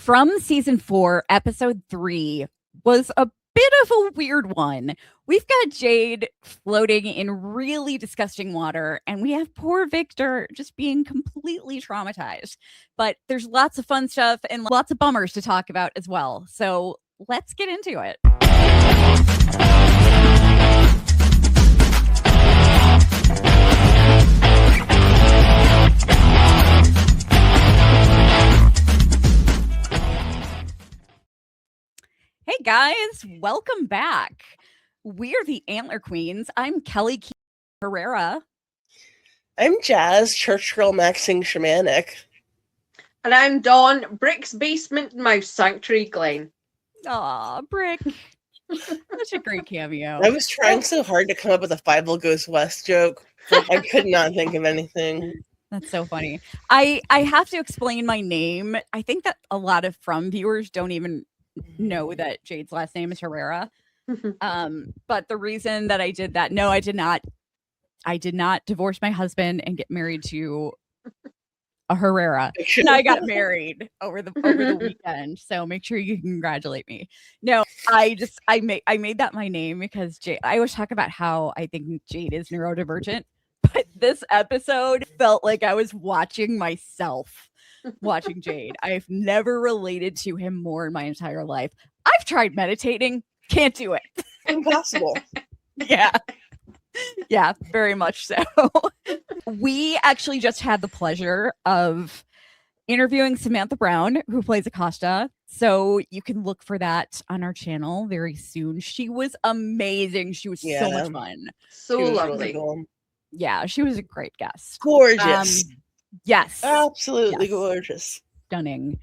from season 4, episode 3 was a bit of a weird one. We've got Jade floating in really disgusting water, and we have poor Victor just being completely traumatized. But there's lots of fun stuff and lots of bummers to talk about as well. So let's get into it. Hey guys, welcome back. We're the Antler Queens. I'm Kelly Herrera. I'm Jazz, church girl maxing shamanic. And I'm Dawn, Brick's basement mouse sanctuary Glen. Aw, Brick. Such a great cameo. I was trying so hard to come up with a Five Goes West joke, but I could not think of anything. That's so funny. I have to explain my name. I think that a lot of From viewers don't even know that Jade's last name is Herrera. But the reason that I did that, no, I did not divorce my husband and get married to a Herrera. And I got married over the weekend. So make sure you congratulate me. No, I made that my name because Jade, I always talk about how I think Jade is neurodivergent, but this episode felt like I was watching myself. Watching Jade. I've never related to him more in my entire life. I've tried meditating. Can't do it. Impossible. Yeah, very much so. We actually just had the pleasure of interviewing Samantha Brown, who plays Acosta. So you can look for that on our channel very soon. She was amazing. She was so much fun. So lovely. Cool. Yeah, she was a great guest. Gorgeous. Yes. Absolutely gorgeous. Stunning.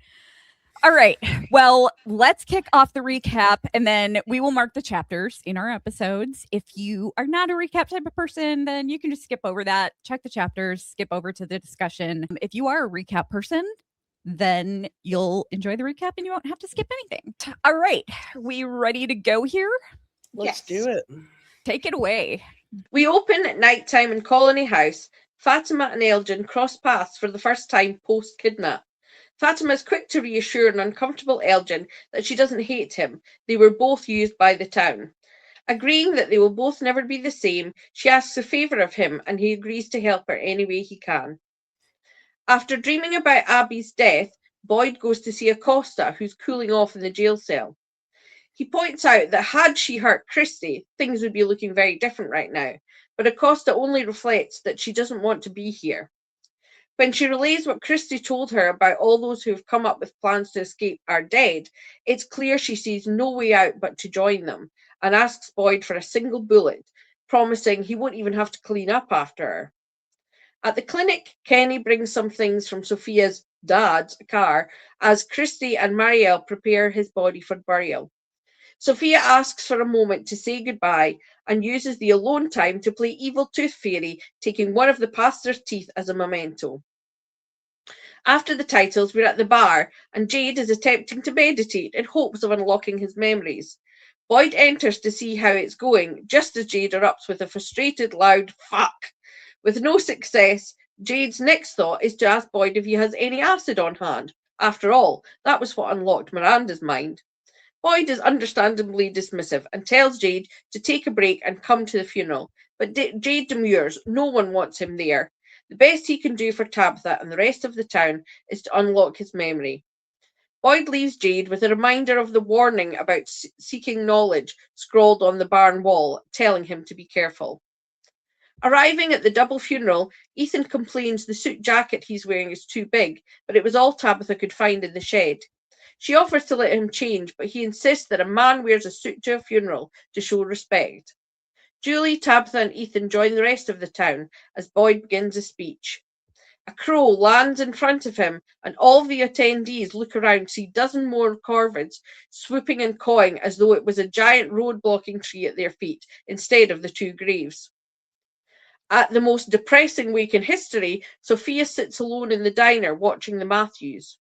All right. Well, let's kick off the recap and then we will mark the chapters in our episodes. If you are not a recap type of person, then you can just skip over that, check the chapters, skip over to the discussion. If you are a recap person, then you'll enjoy the recap and you won't have to skip anything. All right. We ready to go here? Let's do it. Take it away. We open at nighttime in Colony House. Fatima and Elgin cross paths for the first time post-kidnap. Fatima is quick to reassure an uncomfortable Elgin that she doesn't hate him. They were both used by the town. Agreeing that they will both never be the same, she asks a favour of him and he agrees to help her any way he can. After dreaming about Abby's death, Boyd goes to see Acosta, who's cooling off in the jail cell. He points out that had she hurt Christy, things would be looking very different right now. But Acosta only reflects that she doesn't want to be here. When she relays what Christy told her about all those who have come up with plans to escape are dead, it's clear she sees no way out but to join them, and asks Boyd for a single bullet, promising he won't even have to clean up after her. At the clinic, Kenny brings some things from Sophia's dad's car as Christy and Marielle prepare his body for burial. Sophia asks for a moment to say goodbye and uses the alone time to play Evil Tooth Fairy, taking one of the pastor's teeth as a memento. After the titles, we're at the bar, and Jade is attempting to meditate in hopes of unlocking his memories. Boyd enters to see how it's going, just as Jade erupts with a frustrated, loud fuck. With no success, Jade's next thought is to ask Boyd if he has any acid on hand. After all, that was what unlocked Miranda's mind. Boyd is understandably dismissive and tells Jade to take a break and come to the funeral, but Jade demurs. No one wants him there. The best he can do for Tabitha and the rest of the town is to unlock his memory. Boyd leaves Jade with a reminder of the warning about seeking knowledge scrawled on the barn wall, telling him to be careful. Arriving at the double funeral, Ethan complains the suit jacket he's wearing is too big, but it was all Tabitha could find in the shed. She offers to let him change, but he insists that a man wears a suit to a funeral to show respect. Julie, Tabitha, and Ethan join the rest of the town as Boyd begins a speech. A crow lands in front of him, and all the attendees look around to see a dozen more corvids swooping and cawing as though it was a giant road-blocking tree at their feet instead of the two graves. At the most depressing wake in history, Sophia sits alone in the diner watching the Matthews.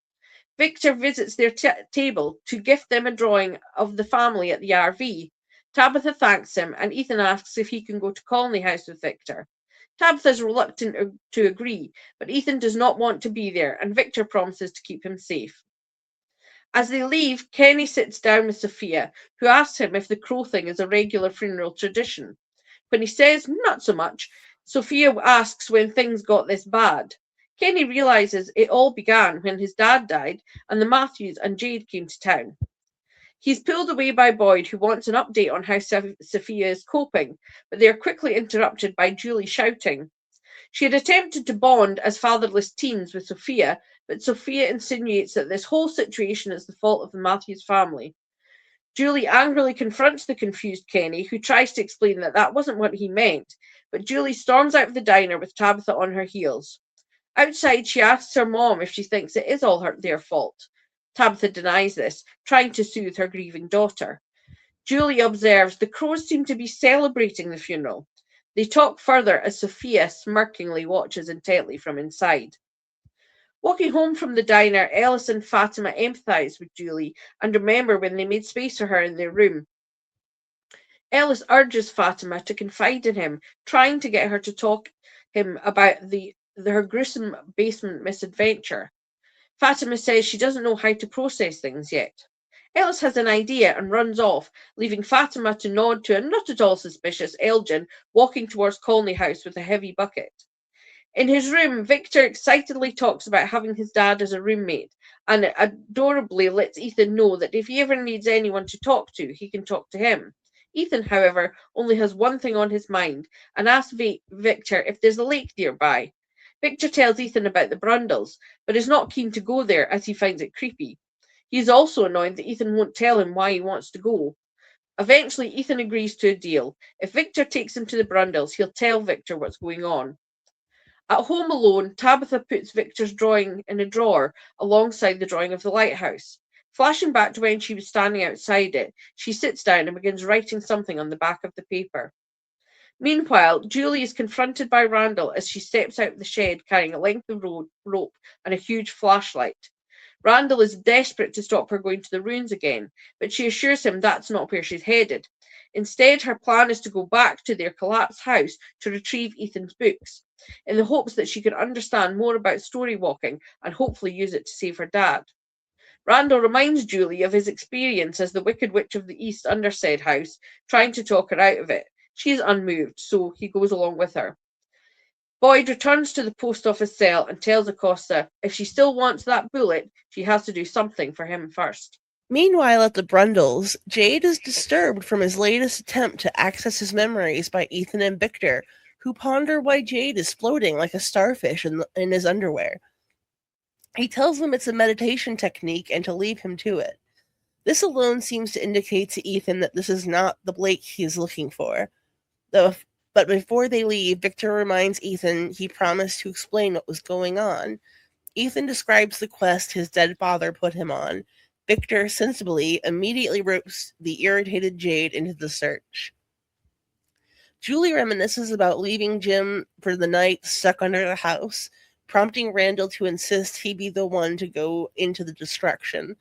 Victor visits their table to gift them a drawing of the family at the RV. Tabitha thanks him, and Ethan asks if he can go to Colony House with Victor. Tabitha is reluctant to agree, but Ethan does not want to be there, and Victor promises to keep him safe. As they leave, Kenny sits down with Sophia, who asks him if the crow thing is a regular funeral tradition. When he says not so much, Sophia asks when things got this bad. Kenny realizes it all began when his dad died and the Matthews and Jade came to town. He's pulled away by Boyd, who wants an update on how Sophia is coping, but they are quickly interrupted by Julie shouting. She had attempted to bond as fatherless teens with Sophia, but Sophia insinuates that this whole situation is the fault of the Matthews family. Julie angrily confronts the confused Kenny, who tries to explain that that wasn't what he meant, but Julie storms out of the diner with Tabitha on her heels. Outside, she asks her mom if she thinks it is all their fault. Tabitha denies this, trying to soothe her grieving daughter. Julie observes the crows seem to be celebrating the funeral. They talk further as Sophia smirkingly watches intently from inside. Walking home from the diner, Ellis and Fatima empathise with Julie and remember when they made space for her in their room. Ellis urges Fatima to confide in him, trying to get her to talk him about her gruesome basement misadventure. Fatima says she doesn't know how to process things yet. Ellis has an idea and runs off, leaving Fatima to nod to a not at all suspicious Elgin walking towards Colney House with a heavy bucket. In his room, Victor excitedly talks about having his dad as a roommate and adorably lets Ethan know that if he ever needs anyone to talk to, he can talk to him. Ethan, however, only has one thing on his mind and asks Victor if there's a lake nearby. Victor tells Ethan about the Brundles, but is not keen to go there as he finds it creepy. He is also annoyed that Ethan won't tell him why he wants to go. Eventually, Ethan agrees to a deal. If Victor takes him to the Brundles, he'll tell Victor what's going on. At home alone, Tabitha puts Victor's drawing in a drawer alongside the drawing of the lighthouse. Flashing back to when she was standing outside it, she sits down and begins writing something on the back of the paper. Meanwhile, Julie is confronted by Randall as she steps out of the shed carrying a length of rope and a huge flashlight. Randall is desperate to stop her going to the ruins again, but she assures him that's not where she's headed. Instead, her plan is to go back to their collapsed house to retrieve Ethan's books, in the hopes that she can understand more about story walking and hopefully use it to save her dad. Randall reminds Julie of his experience as the Wicked Witch of the East under said house, trying to talk her out of it. She is unmoved, so he goes along with her. Boyd returns to the post office cell and tells Acosta if she still wants that bullet, she has to do something for him first. Meanwhile, at the Brundles, Jade is disturbed from his latest attempt to access his memories by Ethan and Victor, who ponder why Jade is floating like a starfish in his underwear. He tells them it's a meditation technique and to leave him to it. This alone seems to indicate to Ethan that this is not the Blake he is looking for. But before they leave, Victor reminds Ethan he promised to explain what was going on. Ethan describes the quest his dead father put him on. Victor, sensibly, immediately ropes the irritated Jade into the search. Julie reminisces about leaving Jim for the night stuck under the house, prompting Randall to insist he be the one to go into the destruction.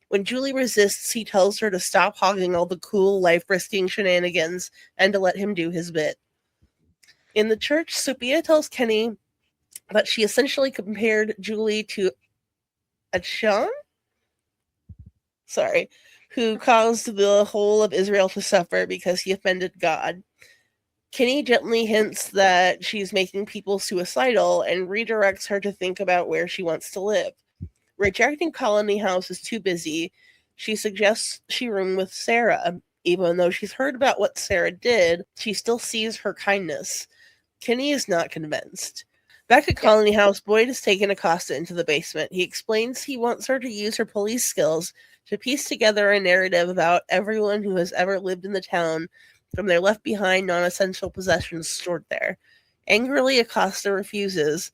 When Julie resists, he tells her to stop hogging all the cool, life-risking shenanigans and to let him do his bit. In the church, Sophia tells Kenny that she essentially compared Julie to Achan, who caused the whole of Israel to suffer because he offended God. Kenny gently hints that she's making people suicidal and redirects her to think about where she wants to live. Rejecting Colony House is too busy. She suggests she room with Sarah. Even though she's heard about what Sarah did, she still sees her kindness. Kenny is not convinced. Back at Colony House, Boyd has taken Acosta into the basement. He explains he wants her to use her police skills to piece together a narrative about everyone who has ever lived in the town, from their left-behind non-essential possessions stored there. Angrily, Acosta refuses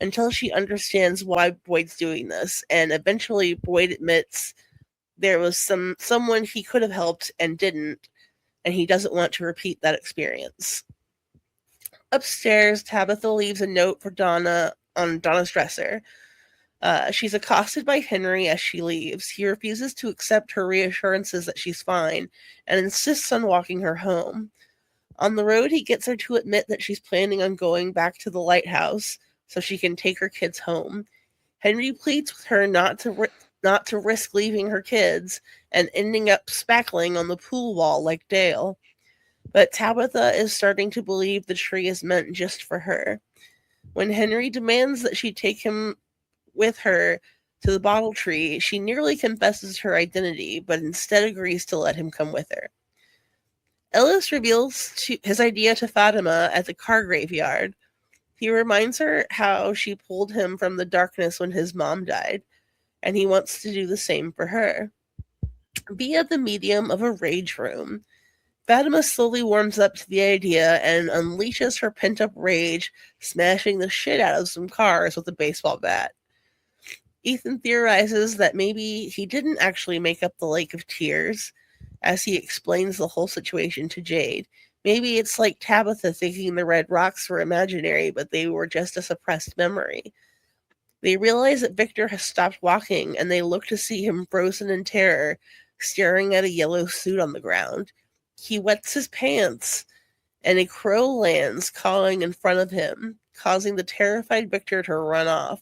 until she understands why Boyd's doing this, and eventually Boyd admits there was someone he could have helped and didn't, and he doesn't want to repeat that experience. Upstairs, Tabitha leaves a note for Donna on Donna's dresser. She's accosted by Henry as she leaves. He refuses to accept her reassurances that she's fine and insists on walking her home. On the road, he gets her to admit that she's planning on going back to the lighthouse so she can take her kids home. Henry pleads with her not to not to risk leaving her kids and ending up spackling on the pool wall like Dale. But Tabitha is starting to believe the tree is meant just for her. When Henry demands that she take him with her to the bottle tree, she nearly confesses her identity, but instead agrees to let him come with her. Ellis reveals his idea to Fatima at the car graveyard. He reminds her how she pulled him from the darkness when his mom died, and he wants to do the same for her. Via the medium of a rage room, Fatima slowly warms up to the idea and unleashes her pent-up rage, smashing the shit out of some cars with a baseball bat. Ethan theorizes that maybe he didn't actually make up the Lake of Tears, as he explains the whole situation to Jade. Maybe it's like Tabitha thinking the red rocks were imaginary, but they were just a suppressed memory. They realize that Victor has stopped walking, and they look to see him frozen in terror, staring at a yellow suit on the ground. He wets his pants, and a crow lands, cawing in front of him, causing the terrified Victor to run off,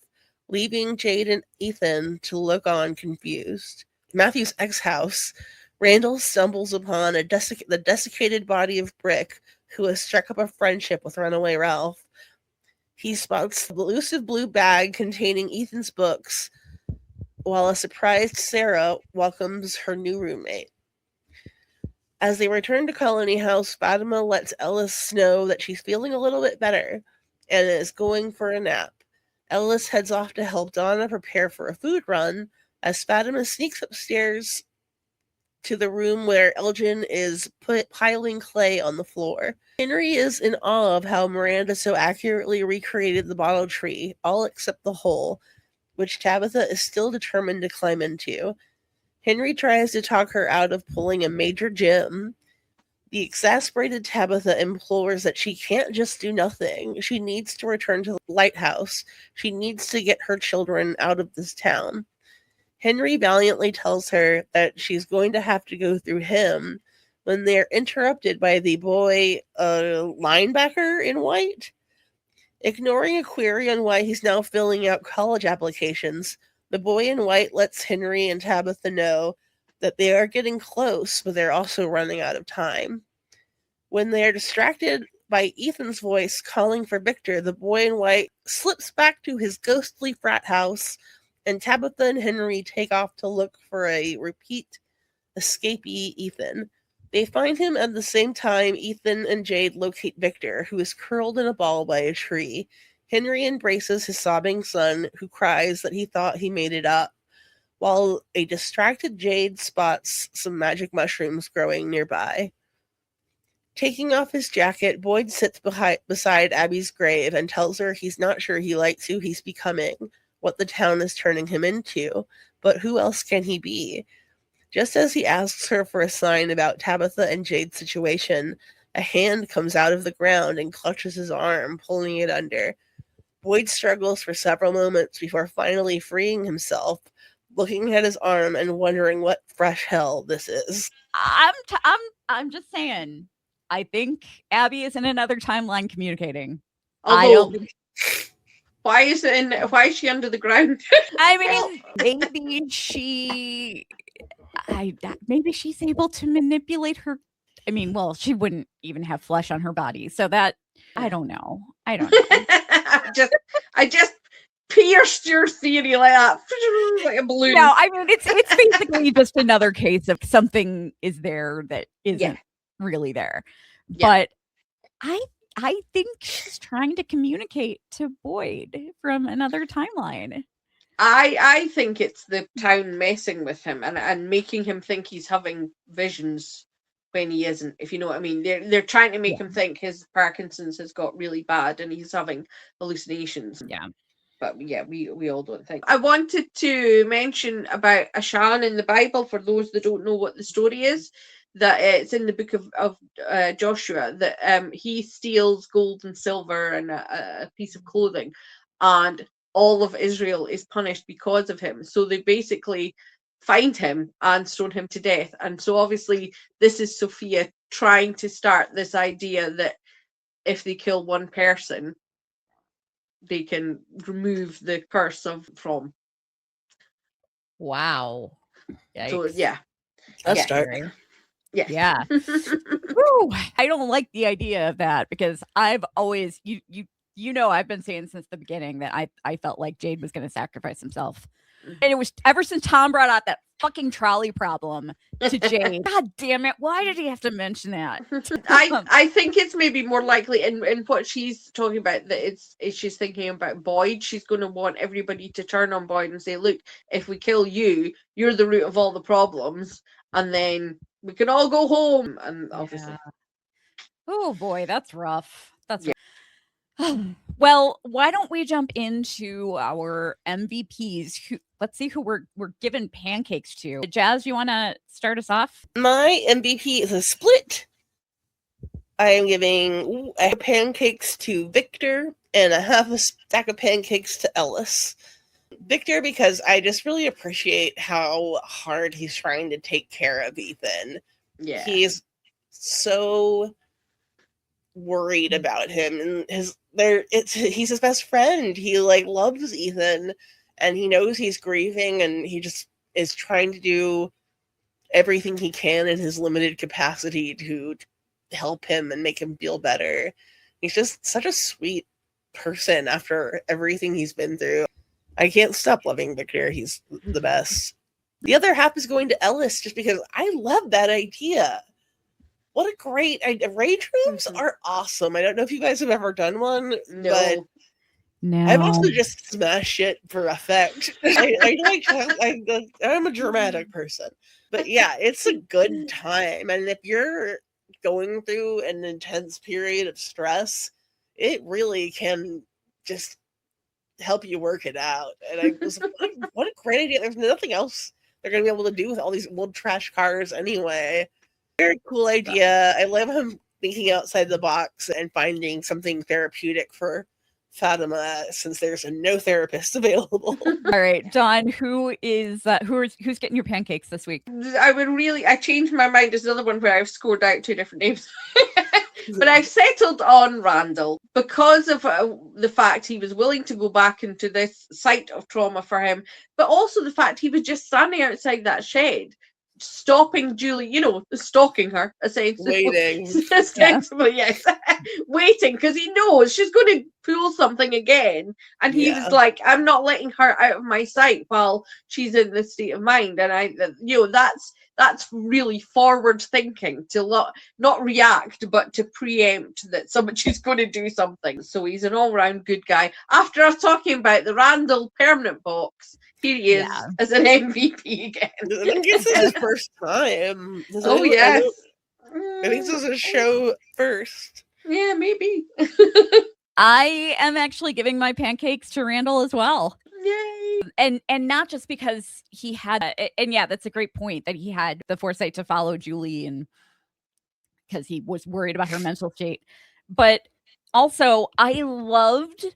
leaving Jade and Ethan to look on confused. Matthew's ex-house, Randall stumbles upon the desiccated body of Brick, who has struck up a friendship with runaway Ralph. He spots the elusive blue bag containing Ethan's books, while a surprised Sarah welcomes her new roommate. As they return to Colony House, Fatima lets Ellis know that she's feeling a little bit better and is going for a nap. Ellis heads off to help Donna prepare for a food run, as Fatima sneaks upstairs to the room where Elgin is piling clay on the floor. Henry is in awe of how Miranda so accurately recreated the bottle tree, all except the hole, which Tabitha is still determined to climb into. Henry tries to talk her out of pulling a major gem. The exasperated Tabitha implores that she can't just do nothing. She needs to return to the lighthouse. She needs to get her children out of this town. Henry valiantly tells her that she's going to have to go through him when they're interrupted by the boy, Linebacker in white. Ignoring a query on why he's now filling out college applications, the boy in white lets Henry and Tabitha know that they are getting close, but they're also running out of time. When they are distracted by Ethan's voice calling for Victor, the boy in white slips back to his ghostly frat house, and Tabitha and Henry take off to look for a repeat escapee Ethan. They find him at the same time Ethan and Jade locate Victor, who is curled in a ball by a tree. Henry embraces his sobbing son, who cries that he thought he made it up, while a distracted Jade spots some magic mushrooms growing nearby. Taking off his jacket, Boyd sits beside Abby's grave and tells her he's not sure he likes who he's becoming, what the town is turning him into, but who else can he be? Just as he asks her for a sign about Tabitha and Jade's situation, a hand comes out of the ground and clutches his arm, pulling it under. Boyd struggles for several moments before finally freeing himself, looking at his arm and wondering what fresh hell this is. I'm just saying. I think Abby is in another timeline communicating. Although, why is she under the ground? I mean, maybe she's able to manipulate her. I mean, well, she wouldn't even have flesh on her body, so that I don't know. I just pierced your theory like that, like a balloon. No, I mean it's basically just another case of something is there that isn't really there. Yeah. But I think she's trying to communicate to Boyd from another timeline. I think it's the town messing with him and making him think he's having visions when he isn't, if you know what I mean. They're trying to make him think his Parkinson's has got really bad and he's having hallucinations. Yeah. But yeah, we all don't think. I wanted to mention about Achan in the Bible, for those that don't know what the story is, that it's in the book of Joshua, that he steals gold and silver and a piece of clothing, and all of Israel is punished because of him. So they basically find him and stone him to death. And so obviously this is Sophia trying to start this idea that if they kill one person, they can remove the curse from. Wow. So Yikes. yeah. That's Yeah. dark. Yes. Yeah. Woo, I don't like the idea of that because I've always I've been saying since the beginning that I felt like Jade was going to sacrifice himself. And it was ever since Tom brought out that fucking trolley problem to Jade. God damn it. Why did he have to mention that? I think it's maybe more likely in what she's talking about that is she's thinking about Boyd. She's going to want everybody to turn on Boyd and say, look, if we kill you, you're the root of all the problems, and then we can all go home. And obviously, oh boy, that's rough. That's well, why don't we jump into our MVPs? Let's see who we're giving pancakes to. Jazz, you want to start us off? My MVP is a split. I am giving pancakes to Victor and a half a stack of pancakes to Ellis. Victor, because I just really appreciate how hard he's trying to take care of Ethan. yeah, He's so worried about him, and he's his best friend. He loves Ethan, and he knows he's grieving, and he just is trying to do everything he can in his limited capacity to help him and make him feel better. He's just such a sweet person after everything he's been through. I can't stop loving Victor. He's the best. The other half is going to Ellis just because I love that idea. What a great idea. Rage rooms are awesome. I don't know if you guys have ever done one, but I've also just smashed it for effect. I'm a dramatic person. But yeah, it's a good time. And if you're going through an intense period of stress, it really can just help you work it out. And I was what a great idea. There's nothing else they're going to be able to do with all these old trash cars anyway. Very cool idea. I love him thinking outside the box and finding something therapeutic for Fatima since there's no therapist available. All right, Dawn, who's getting your pancakes this week? I changed my mind. There's another one where I've scored out 2 different names. But I've settled on Randall because of the fact he was willing to go back into this site of trauma for him, but also the fact he was just standing outside that shed, stopping Julie, stalking her, essentially. Waiting. Essentially, yes. Waiting, because he knows she's going to pull something again. And he was like, I'm not letting her out of my sight while she's in this state of mind. And that's really forward thinking to not react, but to preempt that she's going to do something. So he's an all-round good guy. After us talking about the Randall permanent box, here he is as an MVP again. I think this is his first time. Yes. I think this is a show first. Yeah, maybe. I am actually giving my pancakes to Randall as well. Yay. And not just because he had that's a great point that he had the foresight to follow Julie and because he was worried about her mental state. But also I loved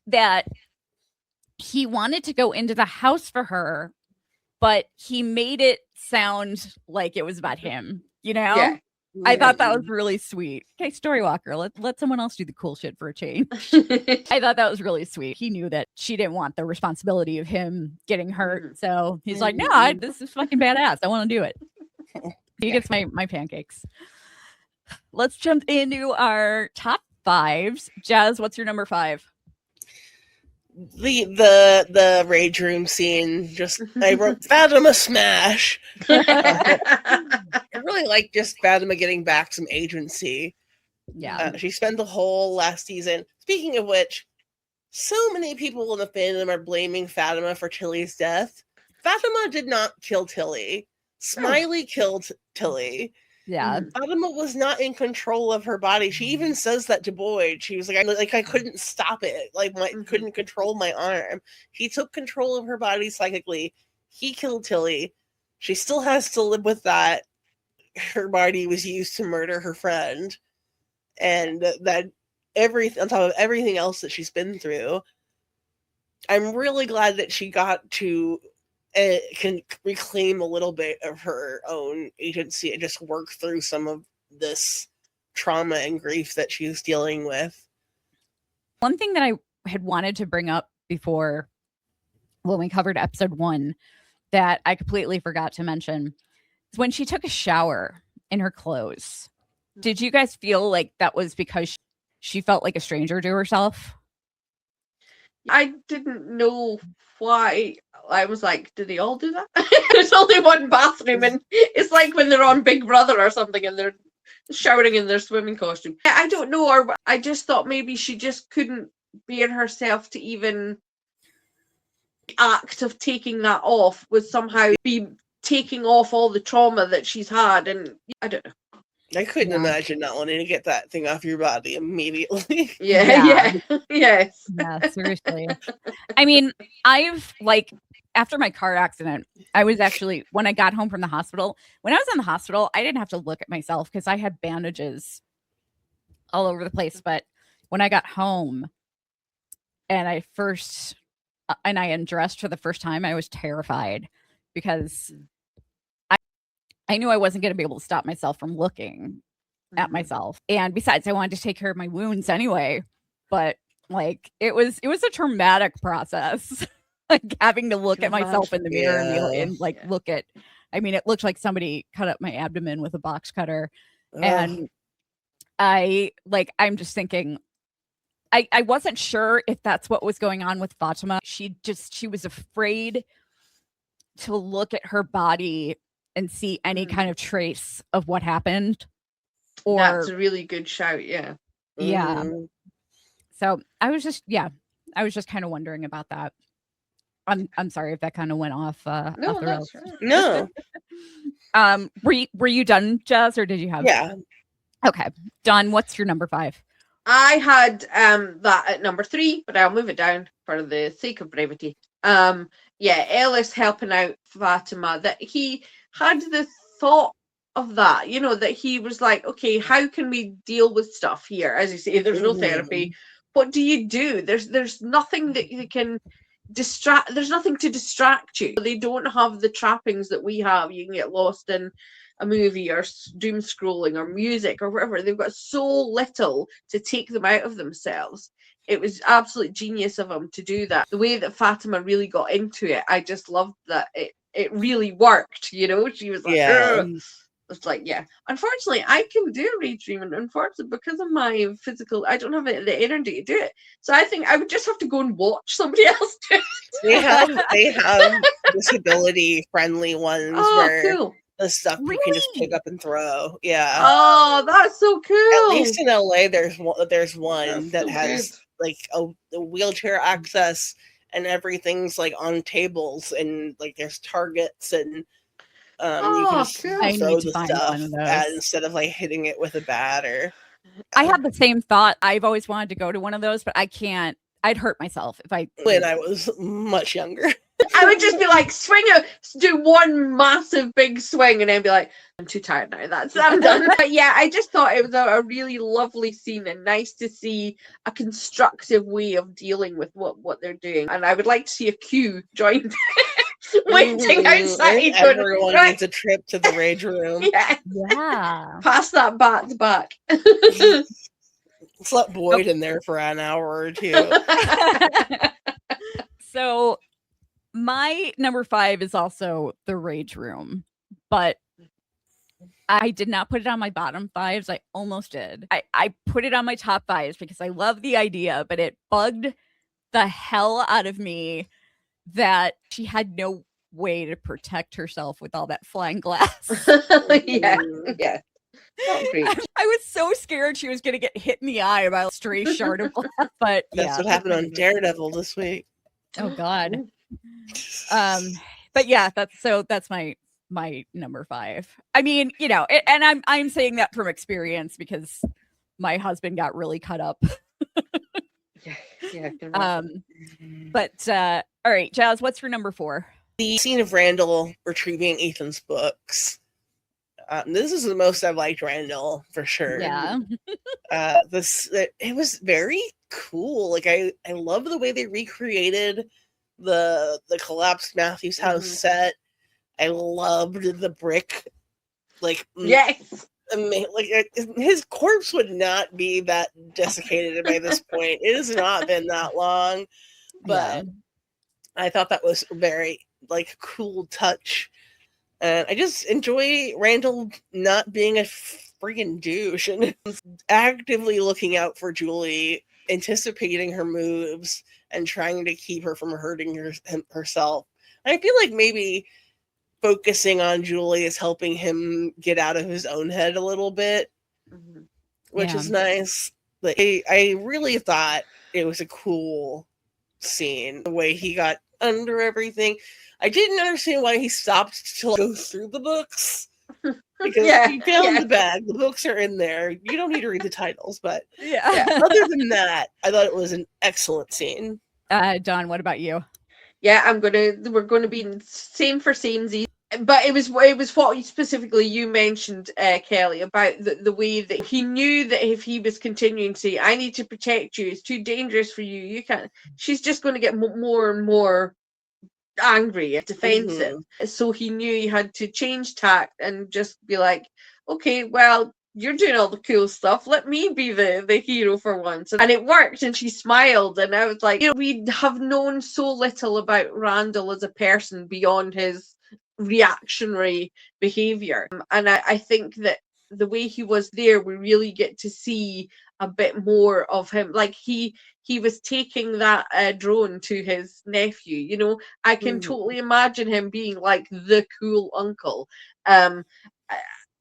that he wanted to go into the house for her, but he made it sound like it was about him, Yeah. I thought that was really sweet. Okay, Storywalker, let someone else do the cool shit for a change. I thought that was really sweet. He knew that she didn't want the responsibility of him getting hurt. So he's like, no, this is fucking badass. I want to do it. He gets my pancakes. Let's jump into our top 5s. Jazz, what's your number 5? The rage room scene. I wrote Fatima smash. I really like just Fatima getting back some agency. Yeah, she spent the whole last season. Speaking of which, so many people in the fandom are blaming Fatima for Tilly's death. Fatima did not kill Tilly. Smiley killed Tilly. Yeah. Fatima was not in control of her body. She even says that to Boyd. She was like I couldn't stop it. Couldn't control my arm. He took control of her body psychically. He killed Tilly. She still has to live with that. Her body was used to murder her friend. And that on top of everything else that she's been through, I'm really glad that she got to can reclaim a little bit of her own agency and just work through some of this trauma and grief that she's dealing with. One thing that I had wanted to bring up before when we covered episode 1 that I completely forgot to mention is when she took a shower in her clothes. Did you guys feel like that was because she felt like a stranger to herself? I didn't know why. I was like, do they all do that? There's only one bathroom, and it's like when they're on Big Brother or something and they're showering in their swimming costume. I don't know, or I just thought maybe she just couldn't bear herself to even the act of taking that off would somehow be taking off all the trauma that she's had, and I don't know. I couldn't imagine not wanting to get that thing off your body immediately. Yeah. Yes. Yeah, seriously. I mean, I've like after my car accident, I was actually when I got home from the hospital, when I was in the hospital, I didn't have to look at myself because I had bandages all over the place. But when I got home and I undressed for the first time, I was terrified because I knew I wasn't going to be able to stop myself from looking at myself. And besides, I wanted to take care of my wounds anyway. But like it was a traumatic process. Like having to look at myself in the mirror and like look at, I mean, it looked like somebody cut up my abdomen with a box cutter. And I'm just thinking, I wasn't sure if that's what was going on with Fatima. She was afraid to look at her body and see any kind of trace of what happened. Or that's a really good shout. Yeah. Yeah. So I was just kind of wondering about that. I'm sorry if that kind of went off. No, off the rails. No. Were you done, Jazz, or did you have? Yeah. Okay, Dawn. What's your number 5? I had that at number 3, but I'll move it down for the sake of brevity. Ellis helping out Fatima. That he had the thought of that, that he was like, okay, how can we deal with stuff here? As you say, there's no therapy. What do you do? There's nothing that you can distract. There's nothing to distract you. They don't have the trappings that we have. You can get lost in a movie or doom scrolling or music or whatever. They've got so little to take them out of themselves. It was absolute genius of him to do that. The way that Fatima really got into it, I just loved that it really worked. She was like, it's like, yeah. Unfortunately, I can do rage dream, and unfortunately, because of my physical, I don't have the energy to do it. So I think I would just have to go and watch somebody else do it. They have disability friendly ones where cool. the stuff you can just pick up and throw. Yeah. Oh, that's so cool. At least in LA, there's one that has like a wheelchair access, and everything's like on tables, and like there's targets, and you can just throw the stuff instead of like hitting it with a bat. Or I had the same thought. I've always wanted to go to one of those, but I can't. I'd hurt myself if I. When I was much younger, I would just be like, do one massive big swing, and then be like, I'm too tired now. I'm done. But yeah, I just thought it was a really lovely scene, and nice to see a constructive way of dealing with what they're doing. And I would like to see a queue joined. Waiting outside. Everyone needs a trip to the rage room. Yeah. Pass that bat back. Let's let Boyd in there for an hour or two. So my number 5 is also the rage room, but I did not put it on my bottom 5s. I almost did. I put it on my top 5s because I love the idea, but it bugged the hell out of me that she had no way to protect herself with all that flying glass. Yeah. I was so scared she was going to get hit in the eye by a stray shard of glass. But that's what happened on Daredevil this week. Oh God. But yeah, that's my number 5. I mean, and I'm saying that from experience because my husband got really cut up. Yeah. But all right, Jazz, what's your number 4? The scene of Randall retrieving Ethan's books. This is the most I've liked Randall for sure. Yeah. It was very cool. Like I love the way they recreated the collapsed Matthews house set. I loved the brick. Like yes. Like his corpse would not be that desiccated by this point. It has not been that long, but I thought that was very like cool touch. And I just enjoy Randall not being a freaking douche and actively looking out for Julie, anticipating her moves, and trying to keep her from hurting herself. And I feel like maybe focusing on Julie is helping him get out of his own head a little bit, which is nice. Like, I really thought it was a cool scene, the way he got under everything. I didn't understand why he stopped to go through the books. Because he found the bag. The books are in there. You don't need to read the titles, but other than that, I thought it was an excellent scene. Dawn, what about you? Yeah, we're gonna be same for samesies. But it was what specifically you mentioned, Kelly, about the way that he knew that if he was continuing to say, I need to protect you, it's too dangerous for you, you can't, she's just going to get more and more angry and defensive. So he knew he had to change tact and just be like, okay, well, you're doing all the cool stuff, let me be the hero for once. And it worked, and she smiled, and I was like, we have known so little about Randall as a person beyond his reactionary behavior, and I think that the way he was there, we really get to see a bit more of him. Like he was taking that drone to his nephew. I can totally imagine him being like the cool uncle. And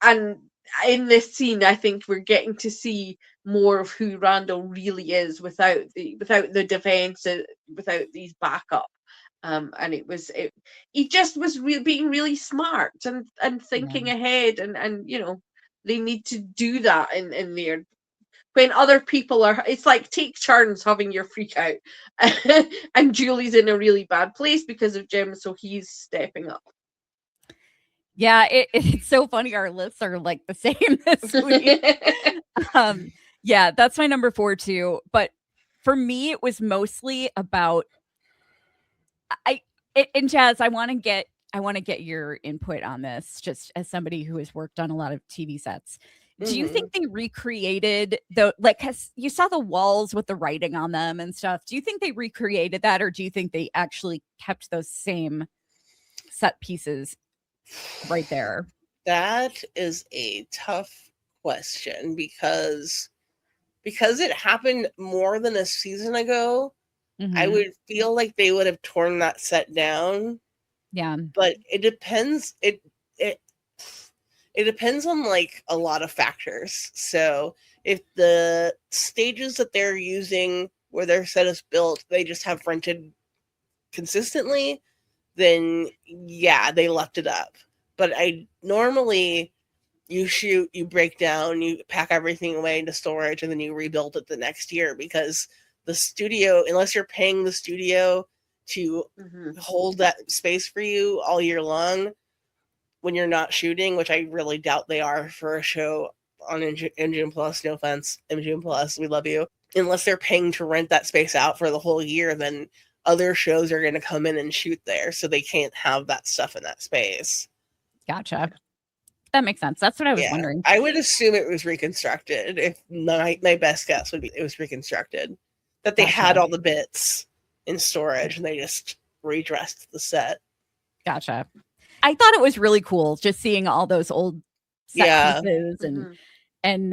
in this scene, I think we're getting to see more of who Randall really is without the defense, without these backup. And he just was being really smart and thinking ahead, and they need to do that in there when other people are. It's like take turns having your freak out, and Julie's in a really bad place because of Jim, so he's stepping up. Yeah, it's so funny. Our lists are like the same this week. Yeah, that's my number 4 too. But for me, it was mostly about and Jazz, I want to get your input on this, just as somebody who has worked on a lot of TV sets. Do you think they recreated cause you saw the walls with the writing on them and stuff? Do you think they recreated that, or do you think they actually kept those same set pieces right there? That is a tough question because it happened more than a season ago. I would feel like they would have torn that set down. Yeah. But it depends. It depends on like a lot of factors. So if the stages that they're using where their set is built, they just have rented consistently, then yeah, they left it up. But normally you shoot, you break down, you pack everything away into storage, and then you rebuild it the next year, because the studio, unless you're paying the studio to hold that space for you all year long when you're not shooting, which I really doubt they are for a show on MGM Plus, no offense, MGM Plus, we love you. Unless they're paying to rent that space out for the whole year, then other shows are going to come in and shoot there, so they can't have that stuff in that space. Gotcha. That makes sense. That's what I was wondering. I would assume it was reconstructed. If my best guess would be it was reconstructed. That they had all the bits in storage and they just redressed the set. Gotcha. I thought it was really cool just seeing all those old set pieces and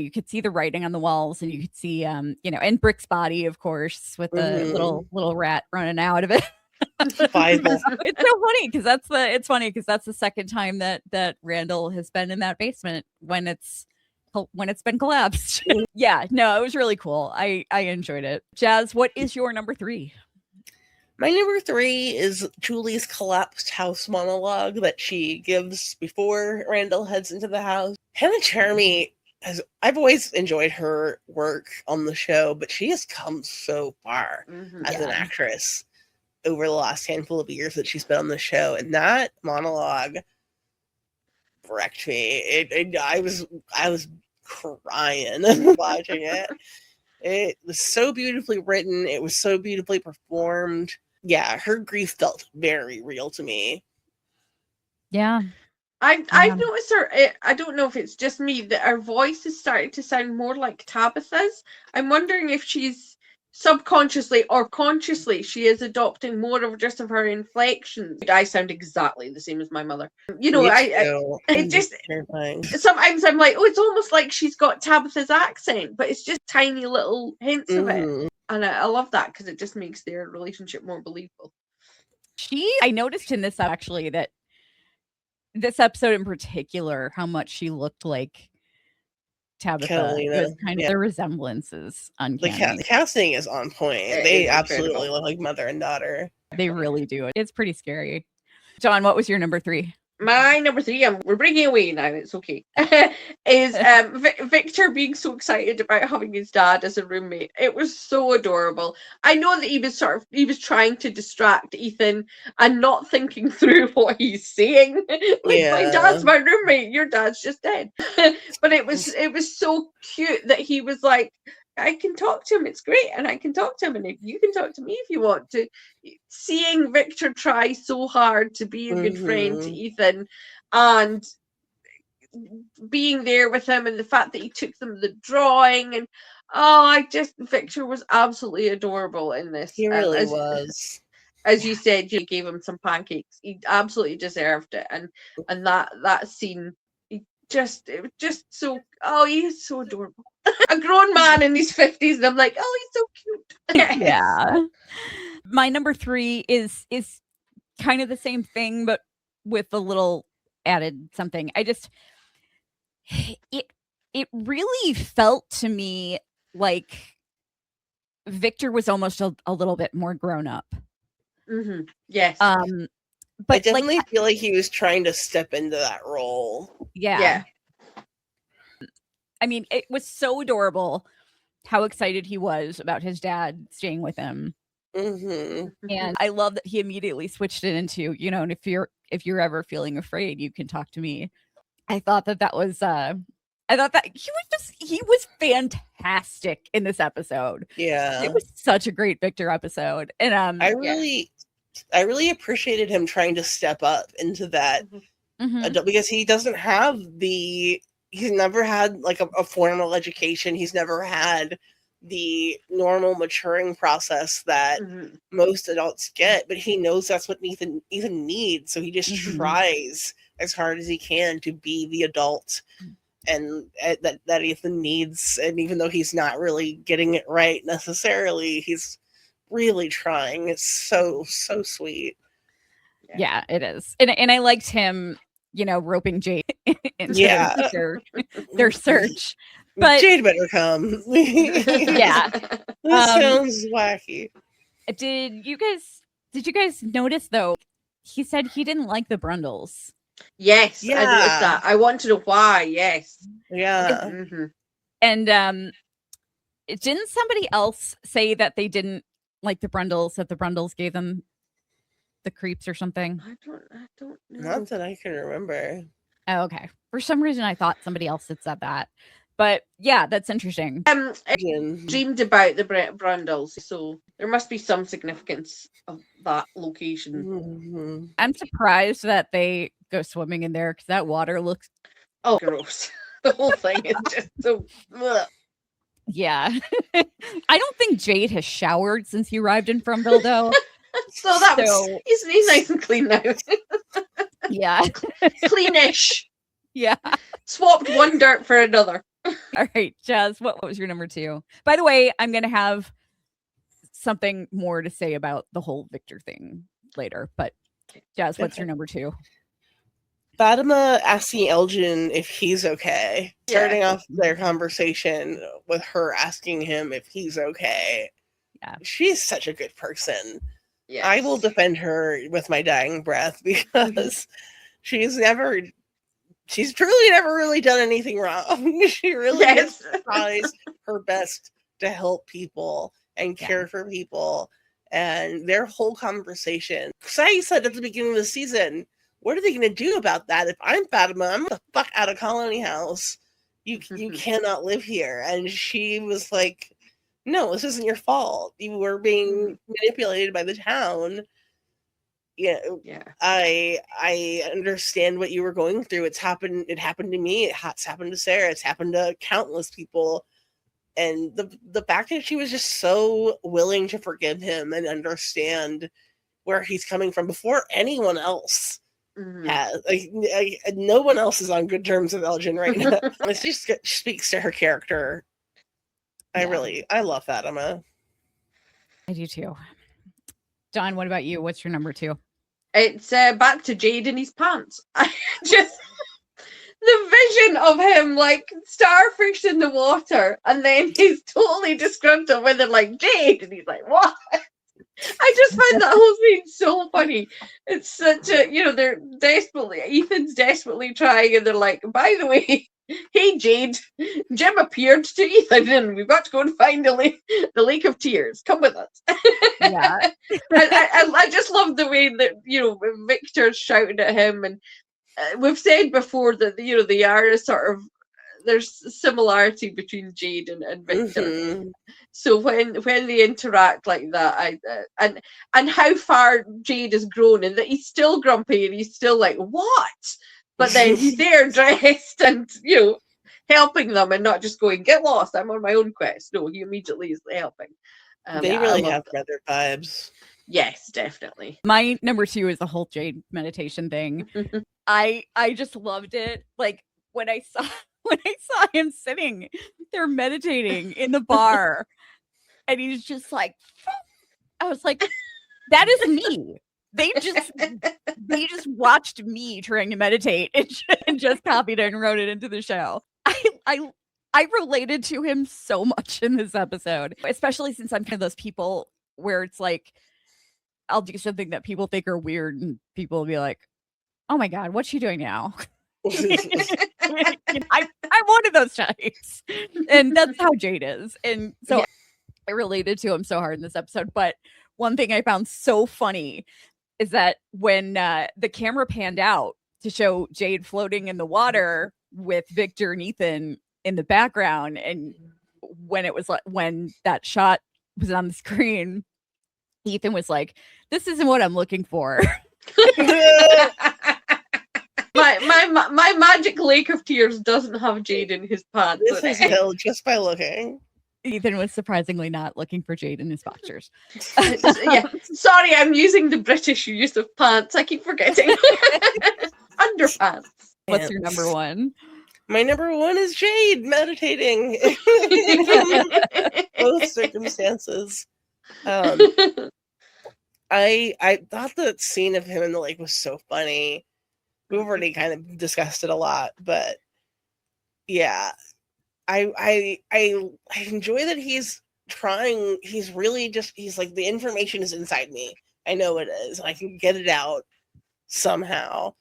you could see the writing on the walls, and you could see and Brick's body, of course, with the little rat running out of it. It's so funny because that's the second time that Randall has been in that basement when it's been collapsed. Yeah, no, it was really cool. I enjoyed it. Jazz, what is your number 3? My number 3 is Julie's collapsed house monologue that she gives before Randall heads into the house. Hannah Jeremy I've always enjoyed her work on the show, but she has come so far as an actress over the last handful of years that she's been on the show, and that monologue wrecked me. I was crying watching it. It was so beautifully written. It was so beautifully performed. Yeah, her grief felt very real to me. Yeah. I've noticed her. I don't know if it's just me that her voice is starting to sound more like Tabitha's. I'm wondering if she's subconsciously or consciously, she is adopting more of just of her inflections. I sound exactly the same as my mother. You know, it just terrifying. Sometimes I'm like, oh, it's almost like she's got Tabitha's accent, but it's just tiny little hints of it. And I love that because it just makes their relationship more believable. I noticed in this actually that this episode in particular, how much she looked like Tabitha. Catalina, it was kind of the resemblances uncanny. The casting is on point. They absolutely look like mother and daughter. They really do. It's pretty scary. John, what was your number 3? My number 3, we're breaking away now, it's okay, is Victor being so excited about having his dad as a roommate. It was so adorable. I know that he was trying to distract Ethan and not thinking through what he's saying. My dad's my roommate, your dad's just dead. But it was so cute that he was like, I can talk to him, it's great, and I can talk to him, and if you can talk to me if you want to. Seeing Victor try so hard to be a good friend to Ethan and being there with him, and the fact that he took them the drawing, and Victor was absolutely adorable in this. He really was. As you said, you gave him some pancakes. He absolutely deserved it, and that scene, it was just so. Oh, he's so adorable. A grown man in his 50s, and I'm like, oh, he's so cute. Yeah. My number 3 is kind of the same thing, but with a little added something. It really felt to me like Victor was almost a little bit more grown up. Yes. But I definitely feel like he was trying to step into that role. Yeah. I mean, it was so adorable how excited he was about his dad staying with him. And I love that he immediately switched it into, you know, and if you're ever feeling afraid, you can talk to me. I thought that was he was fantastic in this episode. Yeah. It was such a great Victor episode. And I really appreciated him trying to step up into that because he doesn't have he's never had like a formal education. He's never had the normal maturing process that most adults get, but he knows that's what Ethan needs. So he just tries as hard as he can to be the adult and that Ethan needs. And even though he's not really getting it right necessarily, he's really trying. It's so sweet. Yeah, it is. And I liked him, you know, roping Jade into their search. But Jade better come. Yeah. This sounds wacky. Did you guys notice though? He said he didn't like the Brundles. Yes, I noticed that. I want to know why. Yes. Yeah. And didn't somebody else say that they didn't like the Brundles, that the Brundles gave them the creeps or something? I don't know. Not that I can remember. Oh, okay. For some reason, I thought somebody else had said that. But yeah, that's interesting. I dreamed about the Brundles, so there must be some significance of that location. I'm surprised that they go swimming in there because that water looks gross. The whole thing is just so. Ugh. Yeah. I don't think Jade has showered since he arrived in Fromville, though. He's nice and clean now. Yeah. Cleanish. Yeah. Swapped one dirt for another. All right, Jazz, what was your number 2? By the way, I'm going to have something more to say about the whole Victor thing later, but Jazz, what's your number 2? Fatima asking Elgin if he's okay. Starting off their conversation with her asking him if he's okay. Yeah. She's such a good person. Yes. I will defend her with my dying breath because she's truly never really done anything wrong. She really just tries her best to help people and care for people. And their whole conversation. Sai said at the beginning of the season, what are they going to do about that? If I'm Fatima, I'm the fuck out of Colony House. You cannot live here. And she was like, no, this isn't your fault. You were being manipulated by the town. Yeah. I understand what you were going through. It happened to me. It's happened to Sarah. It's happened to countless people. And the fact that she was just so willing to forgive him and understand where he's coming from before anyone else has. No one else is on good terms with Elgin right now. It just speaks to her character. I love Fatima. I do too. John, what about you? What's your number 2? It's back to Jade in his pants. I just the vision of him like starfish in the water, and then he's totally disgruntled when they're like Jade, and he's like, what? I just find that whole scene so funny. It's such a, they're Ethan's desperately trying, and they're like, by the way, hey Jade, Jim appeared to Ethan, and we've got to go and find the Lake of Tears. Come with us. Yeah. I just love the way that, Victor's shouting at him, and we've said before that, they are sort of, there's similarity between Jade and Victor. So when they interact like that, and how far Jade has grown, and that he's still grumpy and he's still like, what? But then he's there dressed and helping them, and not just going, get lost, I'm on my own quest. No, he immediately is helping. They really have brother vibes. Yes, definitely. My number 2 is the whole Jade meditation thing. I just loved it. Like when I saw him sitting there meditating in the bar, and he's just like, I was like, that is me. They just watched me trying to meditate and just copied it and wrote it into the show. I related to him so much in this episode, especially since I'm kind of those people where it's like, I'll do something that people think are weird, and people will be like, oh my God, what's she doing now? I'm one of those types, and that's how Jade is. And so I related to him so hard in this episode. But one thing I found so funny is that when the camera panned out to show Jade floating in the water with Victor and Ethan in the background, and when that shot was on the screen, Ethan was like, this isn't what I'm looking for. My magic lake of tears doesn't have Jade in his pants. This is killed just by looking. Ethan was surprisingly not looking for Jade in his boxers. Yeah, sorry, I'm using the British use of pants. I keep forgetting. Underpants. What's your number 1? My number 1 is Jade meditating. Both circumstances. I thought the scene of him in the lake was so funny. We've already kind of discussed it a lot, but yeah, I enjoy that he's trying. He's really he's like, the information is inside me. I know it is. I can get it out somehow.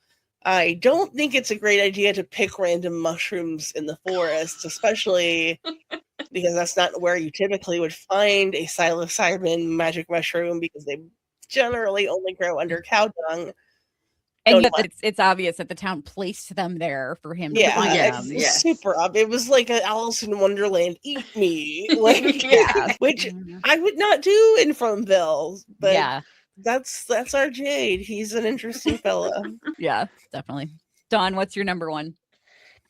I don't think it's a great idea to pick random mushrooms in the forest, especially because that's not where you typically would find a psilocybin magic mushroom, because they generally only grow under cow dung. And yet it's obvious that the town placed them there for him to find them. It's super obvious. It was like an Alice in Wonderland, eat me, like, which I would not do in Fromville, but that's our Jade. He's an interesting fella. Yeah, definitely. Dawn, what's your number 1?